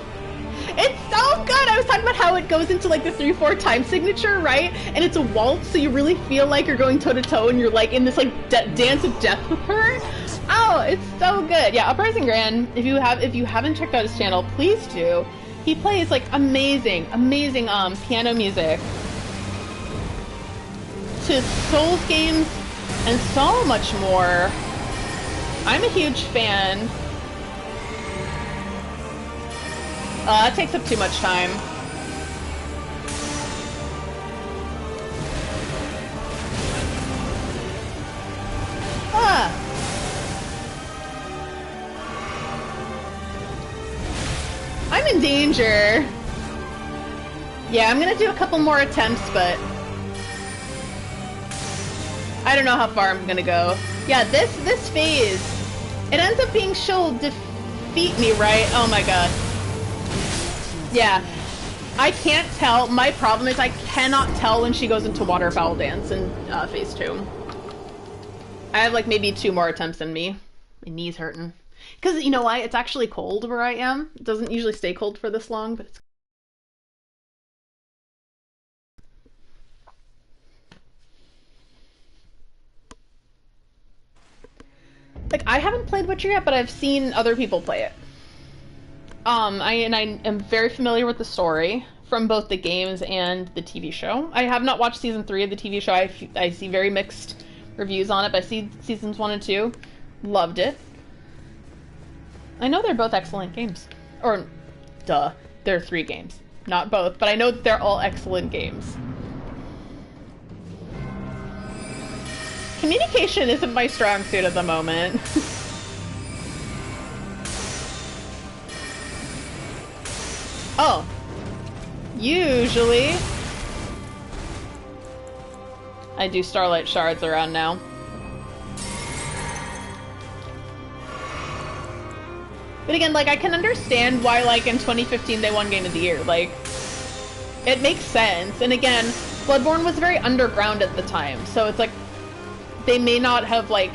It's so good! I was talking about how it goes into, like, the 3/4 time signature, right? And it's a waltz, so you really feel like you're going toe-to-toe, and you're, like, in this, like, dance of death with her. Oh, it's so good. Yeah, Uprising Grand, if you haven't checked out his channel, please do. He plays, like, amazing piano music to Souls games and so much more. I'm a huge fan. That takes up too much time. I'm in danger. Yeah, I'm gonna do a couple more attempts, but I don't know how far I'm gonna go. Yeah, this phase, it ends up being she'll defeat me, right? Oh my god. Yeah. I can't tell. My problem is I cannot tell when she goes into Waterfowl Dance in Phase 2. I have like maybe 2 more attempts in me. My knee's hurting. Because, you know why? It's actually cold where I am. It doesn't usually stay cold for this long, but it's... Like, I haven't played Witcher yet, but I've seen other people play it. I am very familiar with the story from both the games and the TV show. I have not watched season 3 of the TV show. I see very mixed reviews on it, but I see seasons 1 and 2. Loved it. I know they're both excellent games. Or, duh, they're 3 games. Not both, but I know they're all excellent games. Communication isn't my strong suit at the moment. Oh. Usually I do Starlight Shards around now. But again, like, I can understand why, like, in 2015 they won Game of the Year. Like, it makes sense. And again, Bloodborne was very underground at the time, so it's like, they may not have, like,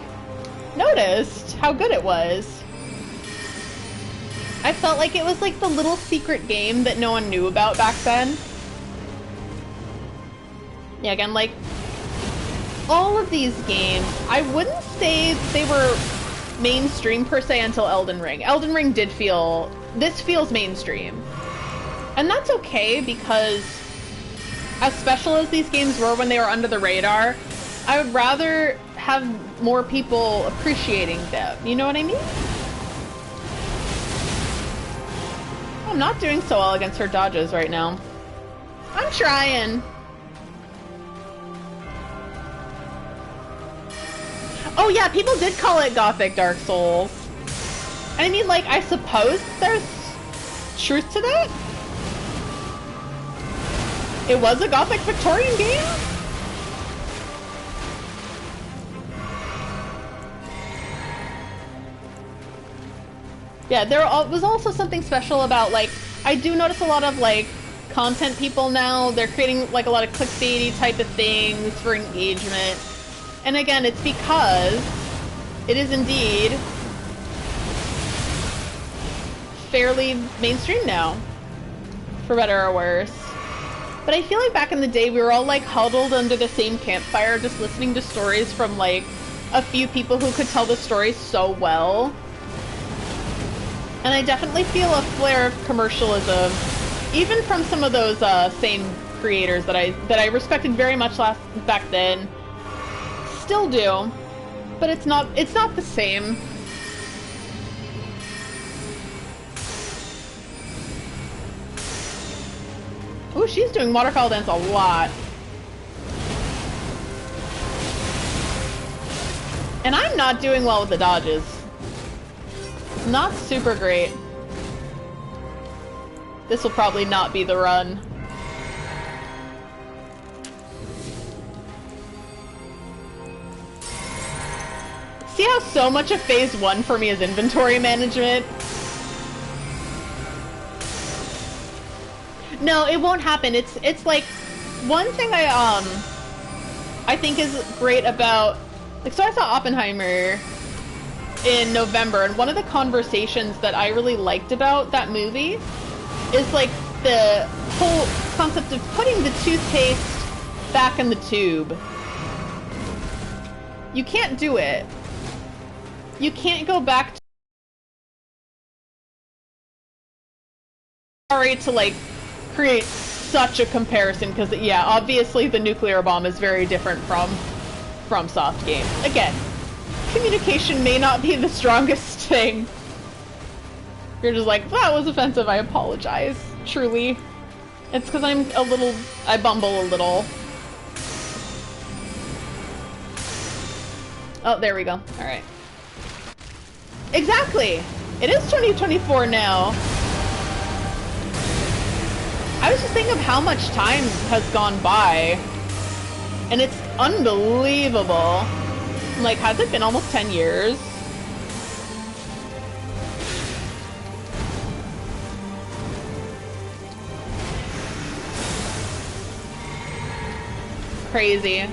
noticed how good it was. I felt like it was, like, the little secret game that no one knew about back then. Yeah, again, like, all of these games, I wouldn't say they were mainstream per se until Elden Ring. Elden Ring did feel... This feels mainstream. And that's okay, because as special as these games were when they were under the radar, I would rather have more people appreciating them. You know what I mean? I'm not doing so well against her dodges right now. I'm trying. Oh yeah, people did call it Gothic Dark Souls. And I mean, like, I suppose there's truth to that? It was a Gothic Victorian game? Yeah, there was also something special about, like, I do notice a lot of, like, content people now, they're creating, like, a lot of clickbaity type of things for engagement. And again, it's because it is indeed fairly mainstream now, for better or worse. But I feel like back in the day, we were all, like, huddled under the same campfire, just listening to stories from, like, a few people who could tell the story so well. And I definitely feel a flare of commercialism, even from some of those same creators that I respected very much back then. Still do, but it's not the same. Ooh, she's doing waterfowl dance a lot. And I'm not doing well with the dodges. Not super great. This will probably not be the run. See how so much of phase 1 for me is inventory management? No, it won't happen. It's like, one thing I think is great about, like, so I saw Oppenheimer in November, and one of the conversations that I really liked about that movie is, like, the whole concept of putting the toothpaste back in the tube. You can't do it. You can't go back to, like, create such a comparison, because, yeah, obviously the nuclear bomb is very different from soft games. Again, communication may not be the strongest thing. You're just like, that was offensive, I apologize. Truly. It's because I bumble a little. Oh, there we go. Alright. Exactly! It is 2024 now. I was just thinking of how much time has gone by. And it's unbelievable. Like, has it been almost 10 years? Crazy.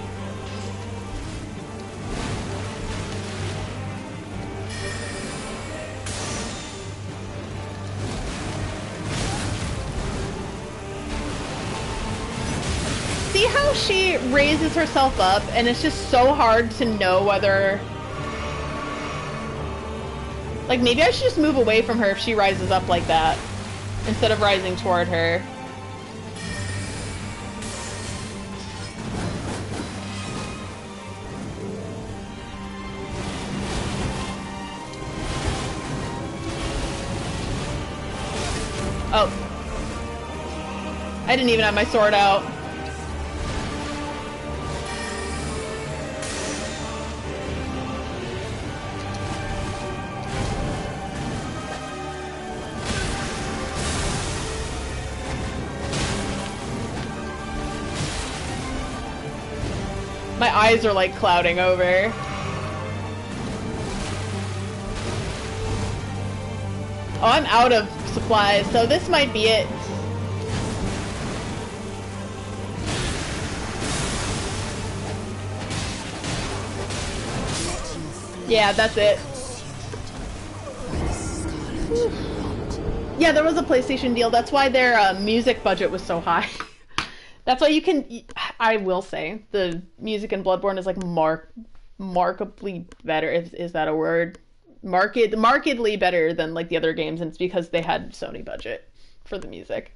See how she raises herself up, and it's just so hard to know whether... Like, maybe I should just move away from her if she rises up like that, instead of rising toward her. Oh. I didn't even have my sword out. My eyes are like clouding over. Oh, I'm out of supplies, so this might be it. Yeah, that's it. Yeah, there was a PlayStation deal. That's why their music budget was so high. That's why you can... I will say the music in Bloodborne is like markedly better. Is that a word? Markedly better than like the other games, and it's because they had Sony budget for the music.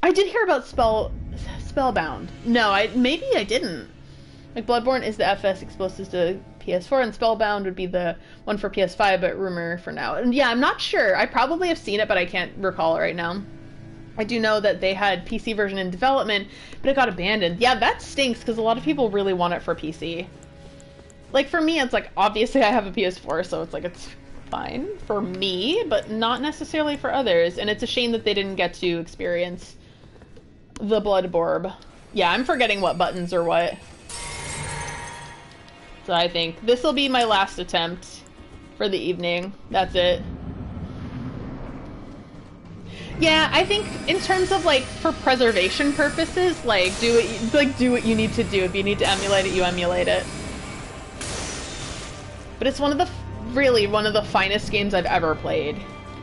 I did hear about Spellbound. No, maybe I didn't. Like Bloodborne is the FS exclusive to PS4, and Spellbound would be the one for PS5, but rumor for now. And yeah, I'm not sure. I probably have seen it, but I can't recall it right now. I do know that they had PC version in development, but it got abandoned. Yeah, that stinks because a lot of people really want it for PC. Like for me, it's like obviously I have a PS4, so it's like it's fine for me, but not necessarily for others. And it's a shame that they didn't get to experience the Bloodborne. Yeah, I'm forgetting what buttons are what. So I think this will be my last attempt for the evening. That's it. Yeah, I think in terms of like for preservation purposes, like do what you need to do. If you need to emulate it, you emulate it. But it's really one of the finest games I've ever played.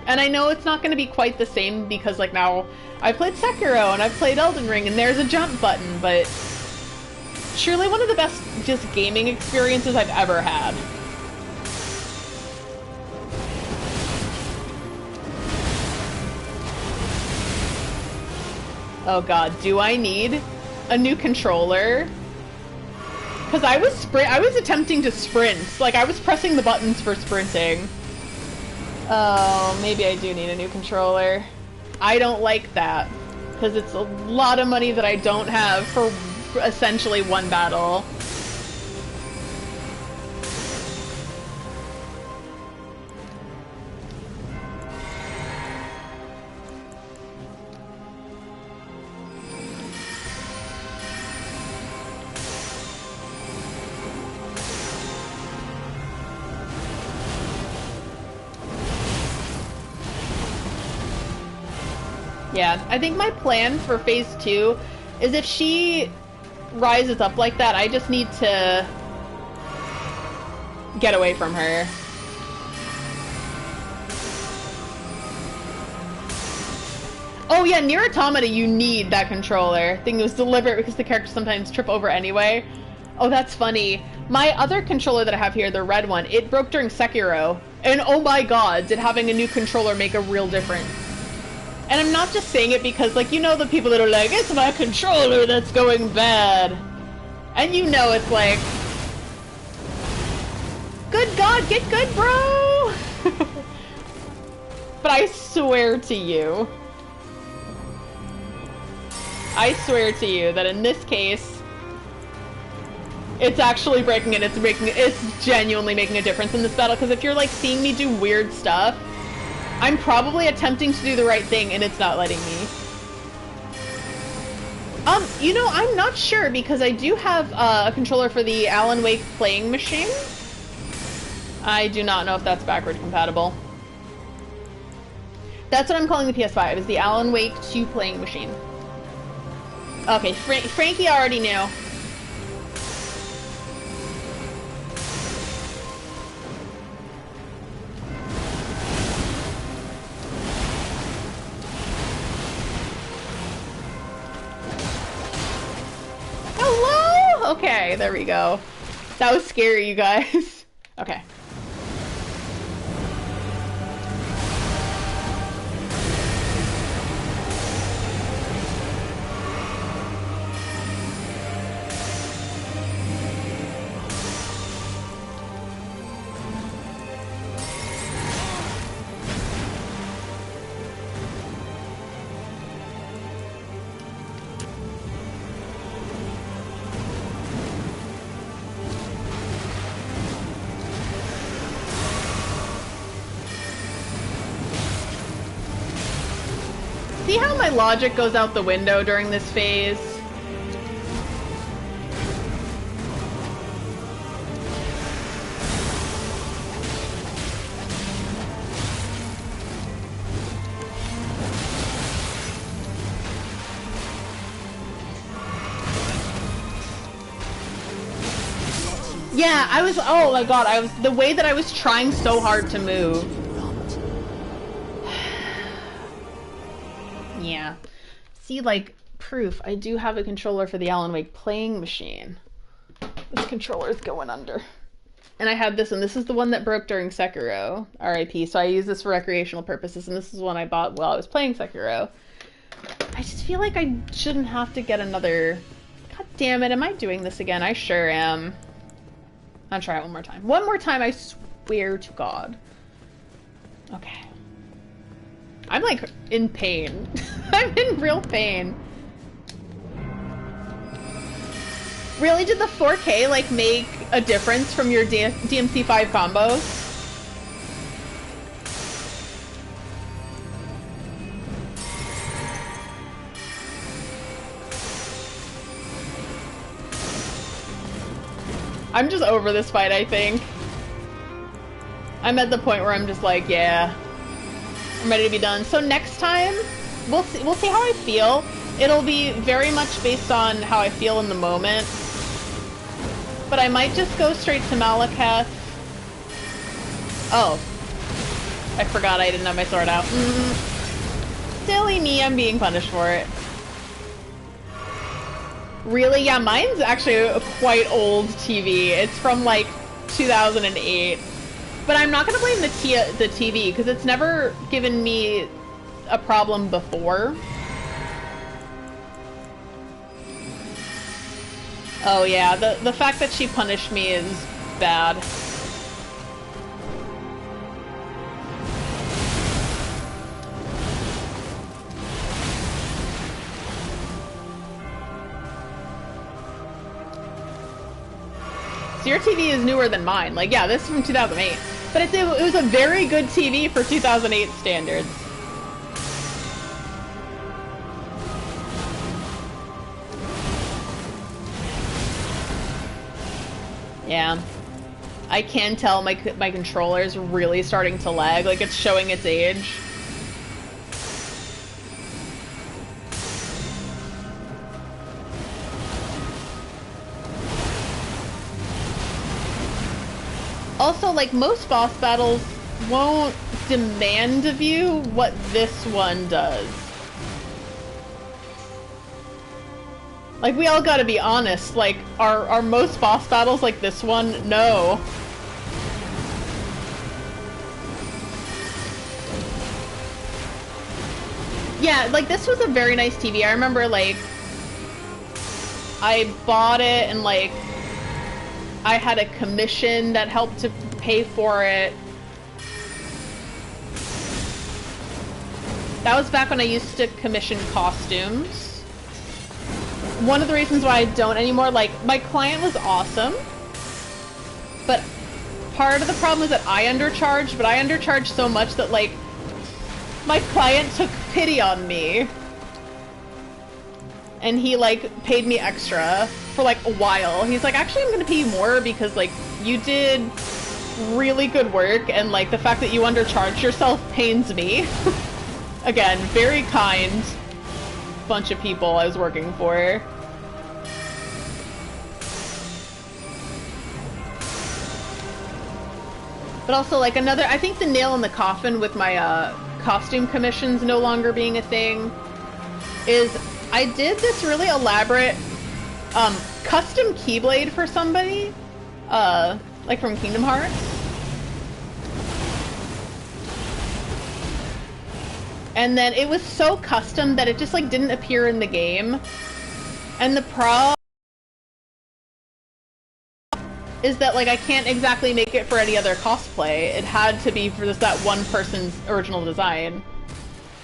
And I know it's not going to be quite the same because like now I've played Sekiro and I've played Elden Ring and there's a jump button, but surely one of the best just gaming experiences I've ever had. Oh god, do I need a new controller? Because I was attempting to sprint. Like I was pressing the buttons for sprinting. Oh, maybe I do need a new controller. I don't like that because it's a lot of money that I don't have for essentially one battle. Yeah, I think my plan for phase 2 is if she rises up like that, I just need to get away from her. Oh yeah, Nier Automata, you need that controller. I think it was deliberate because the characters sometimes trip over anyway. Oh, that's funny. My other controller that I have here, the red one, it broke during Sekiro. And oh my god, did having a new controller make a real difference. And I'm not just saying it because, like, you know the people that are like, it's my controller that's going bad. And you know it's like, good god, get good, bro! But I swear to you that in this case, it's actually breaking it. It's genuinely making a difference in this battle. Because if you're, like, seeing me do weird stuff, I'm probably attempting to do the right thing, and it's not letting me. You know, I'm not sure, because I do have a controller for the Alan Wake playing machine. I do not know if that's backward compatible. That's what I'm calling the PS5, is the Alan Wake 2 playing machine. Okay, Frankie already knew. Hello? Okay, there we go. That was scary, you guys. Okay. See how my logic goes out the window during this phase? Yeah, oh my god, the way that I was trying so hard to move. Yeah. See, like, proof, I do have a controller for the Alan Wake playing machine. This controller's going under. And I had this, and this is the one that broke during Sekiro, RIP. So I use this for recreational purposes, and this is one I bought while I was playing Sekiro. I just feel like I shouldn't have to get another... God damn it, am I doing this again? I sure am. I'll try it one more time. One more time, I swear to God. Okay. I'm, like, in pain. I'm in real pain. Really, did the 4K, like, make a difference from your DMC5 combos? I'm just over this fight, I think. I'm at the point where I'm just like, yeah, I'm ready to be done. So next time, we'll see how I feel. It'll be very much based on how I feel in the moment. But I might just go straight to Malekith. Oh. I forgot I didn't have my sword out. Silly me, I'm being punished for it. Really? Yeah, mine's actually a quite old TV. It's from like 2008. But I'm not gonna blame the TV, because it's never given me a problem before. Oh yeah, the fact that she punished me is bad. So your TV is newer than mine. Like, yeah, this is from 2008. But it was a very good TV for 2008 standards. Yeah. I can tell my controller is really starting to lag, like it's showing its age. Also, like, most boss battles won't demand of you what this one does. Like, we all gotta be honest, like, are most boss battles like this one? No. Yeah, like, this was a very nice TV. I remember, like, I bought it and, like, I had a commission that helped to pay for it. That was back when I used to commission costumes. One of the reasons why I don't anymore, like, my client was awesome, but part of the problem is that I undercharged, but I undercharged so much that, like, my client took pity on me. And he, like, paid me extra for, like, a while. He's like, actually, I'm gonna pay you more because, like, you did really good work, and, like, the fact that you undercharged yourself pains me. Again, very kind bunch of people I was working for. But also, like, another, I think the nail in the coffin with my costume commissions no longer being a thing is I did this really elaborate custom keyblade for somebody, like from Kingdom Hearts. And then it was so custom that it just, like, didn't appear in the game. And the problem is that, like, I can't exactly make it for any other cosplay. It had to be for just that one person's original design.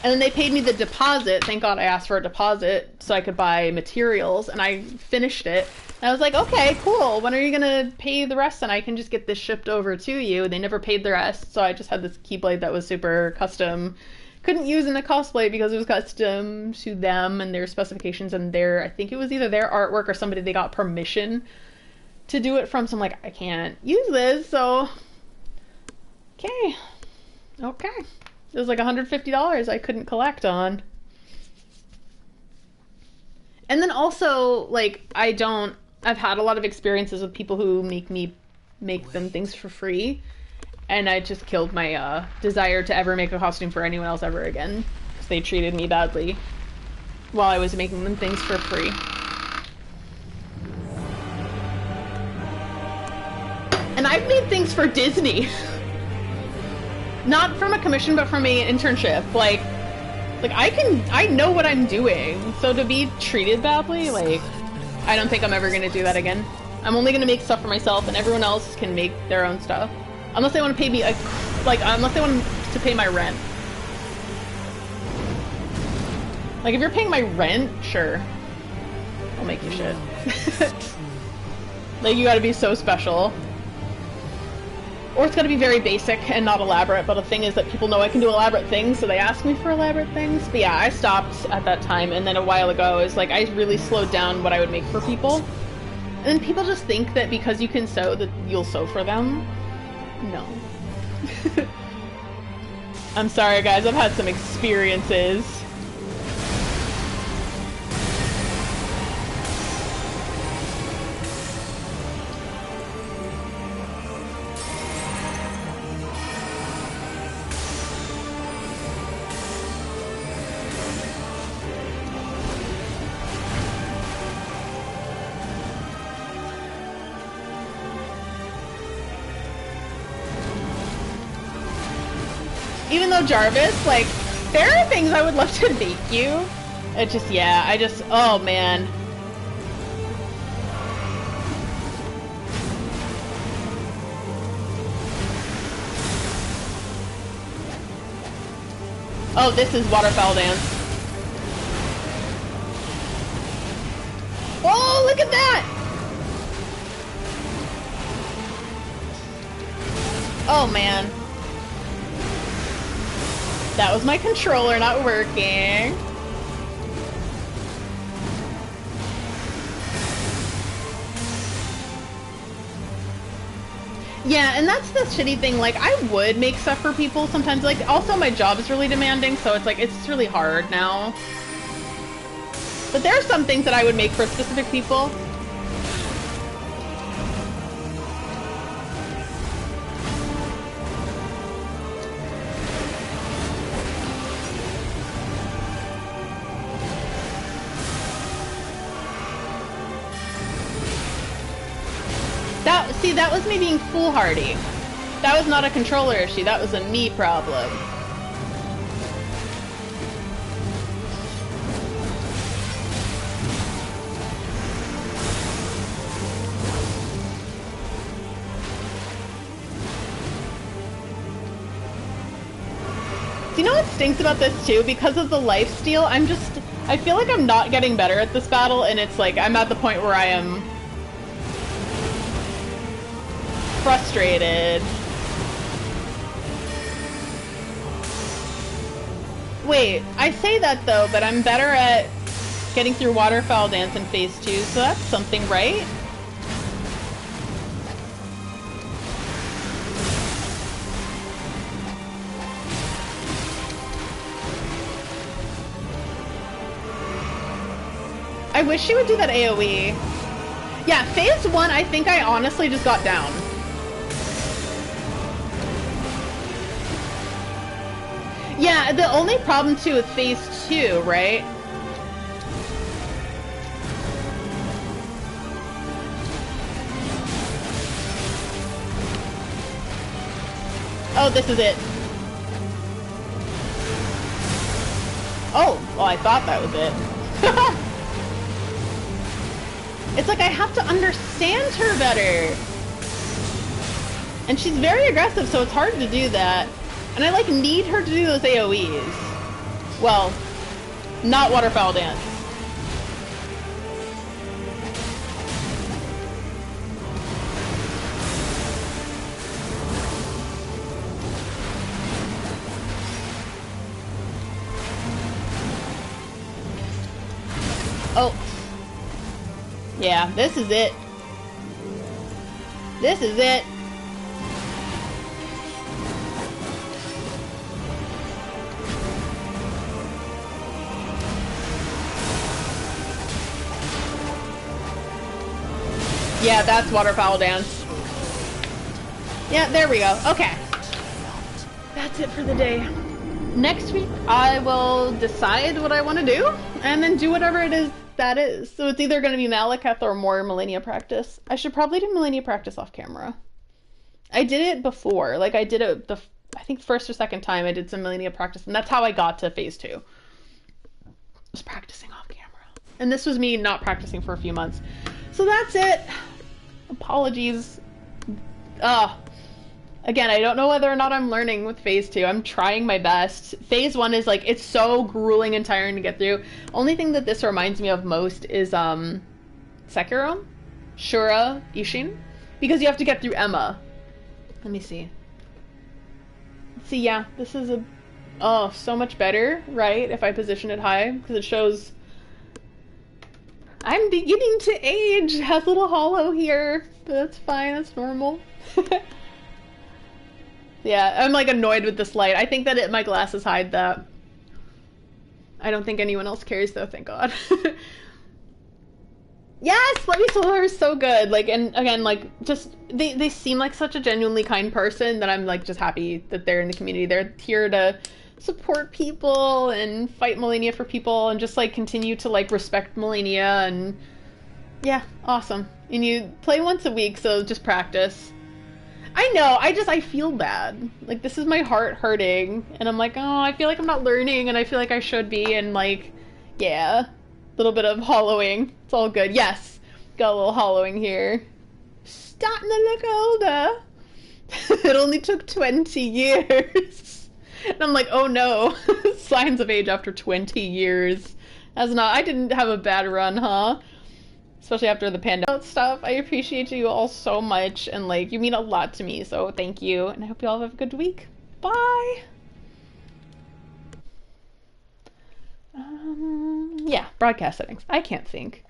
And then they paid me the deposit. Thank God I asked for a deposit so I could buy materials, and I finished it. And I was like, okay, cool. When are you gonna pay the rest? And I can just get this shipped over to you. They never paid the rest, so I just had this keyblade that was super custom. Couldn't use in the cosplay because it was custom to them and their specifications and their, I think it was either their artwork or somebody they got permission to do it from. So I'm like, I can't use this, so okay. It was like $150 I couldn't collect on. And then also, like, I've had a lot of experiences with people who make them things for free. And I just killed my desire to ever make a costume for anyone else ever again. Because they treated me badly. while I was making them things for free. And I've made things for Disney. Not from a commission, but from an internship. Like I know what I'm doing. So to be treated badly, like, I don't think I'm ever gonna do that again. I'm only gonna make stuff for myself, and everyone else can make their own stuff. Unless they want to pay me, unless they want to pay my rent. Like, if you're paying my rent, sure. I'll make you shit. Like, you gotta be so special. Or it's gotta be very basic and not elaborate, but the thing is that people know I can do elaborate things, so they ask me for elaborate things. But yeah, I stopped at that time, and then a while ago, it's like, I really slowed down what I would make for people. And then people just think that because you can sew, that you'll sew for them. No. I'm sorry, guys, I've had some experiences. Even though Jarvis, like, there are things I would love to make you. It just, yeah, oh man. Oh, this is waterfowl dance. Oh, look at that! Oh man. That was my controller not working. Yeah, and that's the shitty thing, like, I would make stuff for people sometimes, like, also my job is really demanding, so it's like, it's really hard now. But there are some things that I would make for specific people. See, that was me being foolhardy. That was not a controller issue, that was a me problem. Do you know what stinks about this too? Because of the lifesteal, I feel like I'm not getting better at this battle, and it's like, I'm at the point where I am frustrated. Wait, I say that though, but I'm better at getting through Waterfowl Dance in Phase 2, so that's something, right? I wish she would do that AoE. Yeah, Phase 1, I think I honestly just got down. Yeah, the only problem too with Phase 2, right? Oh, this is it. Oh, well, I thought that was it. It's like I have to understand her better. And she's very aggressive, so it's hard to do that. And I, like, need her to do those AoEs. Well, not Waterfowl Dance. Oh. Yeah, this is it. This is it. Yeah, that's Waterfowl Dance. Yeah, there we go. Okay. That's it for the day. Next week, I will decide what I want to do, and then do whatever it is that is. So it's either going to be Malekith or more Malenia practice. I should probably do Malenia practice off camera. I did it before. Like, I did it I think first or second time I did some Malenia practice, and that's how I got to phase 2. I was practicing off camera. And this was me not practicing for a few months. So that's it. Apologies. Again, I don't know whether or not I'm learning with phase 2. I'm trying my best. Phase 1 is like, it's so grueling and tiring to get through. Only thing that this reminds me of most is Sekiro, Shura, Ishin, because you have to get through Emma. Let me see. See, yeah, this is so much better, right? If I position it high, because it shows I'm beginning to age. It has a little hollow here, but that's fine. That's normal. Yeah, I'm like annoyed with this light. I think that my glasses hide that. I don't think anyone else cares though, thank God. Yes, Let Me Solar is so good. Like, and again, like, just, they seem like such a genuinely kind person that I'm like just happy that they're in the community. They're here to support people and fight Malenia for people and just like continue to like respect Malenia, and yeah, awesome. And you play once a week, so just practice. I know, I feel bad. Like, this is my heart hurting, and I'm like, oh, I feel like I'm not learning, and I feel like I should be, and like, yeah. A little bit of hollowing. It's all good. Yes, got a little hollowing here. Starting to look older. It only took 20 years. And I'm like, oh no. Signs of age after 20 years. I didn't have a bad run, huh? Especially after the pandemic stuff. I appreciate you all so much, and like, you mean a lot to me, so thank you, and I hope you all have a good week. Bye! Yeah, broadcast settings. I can't think.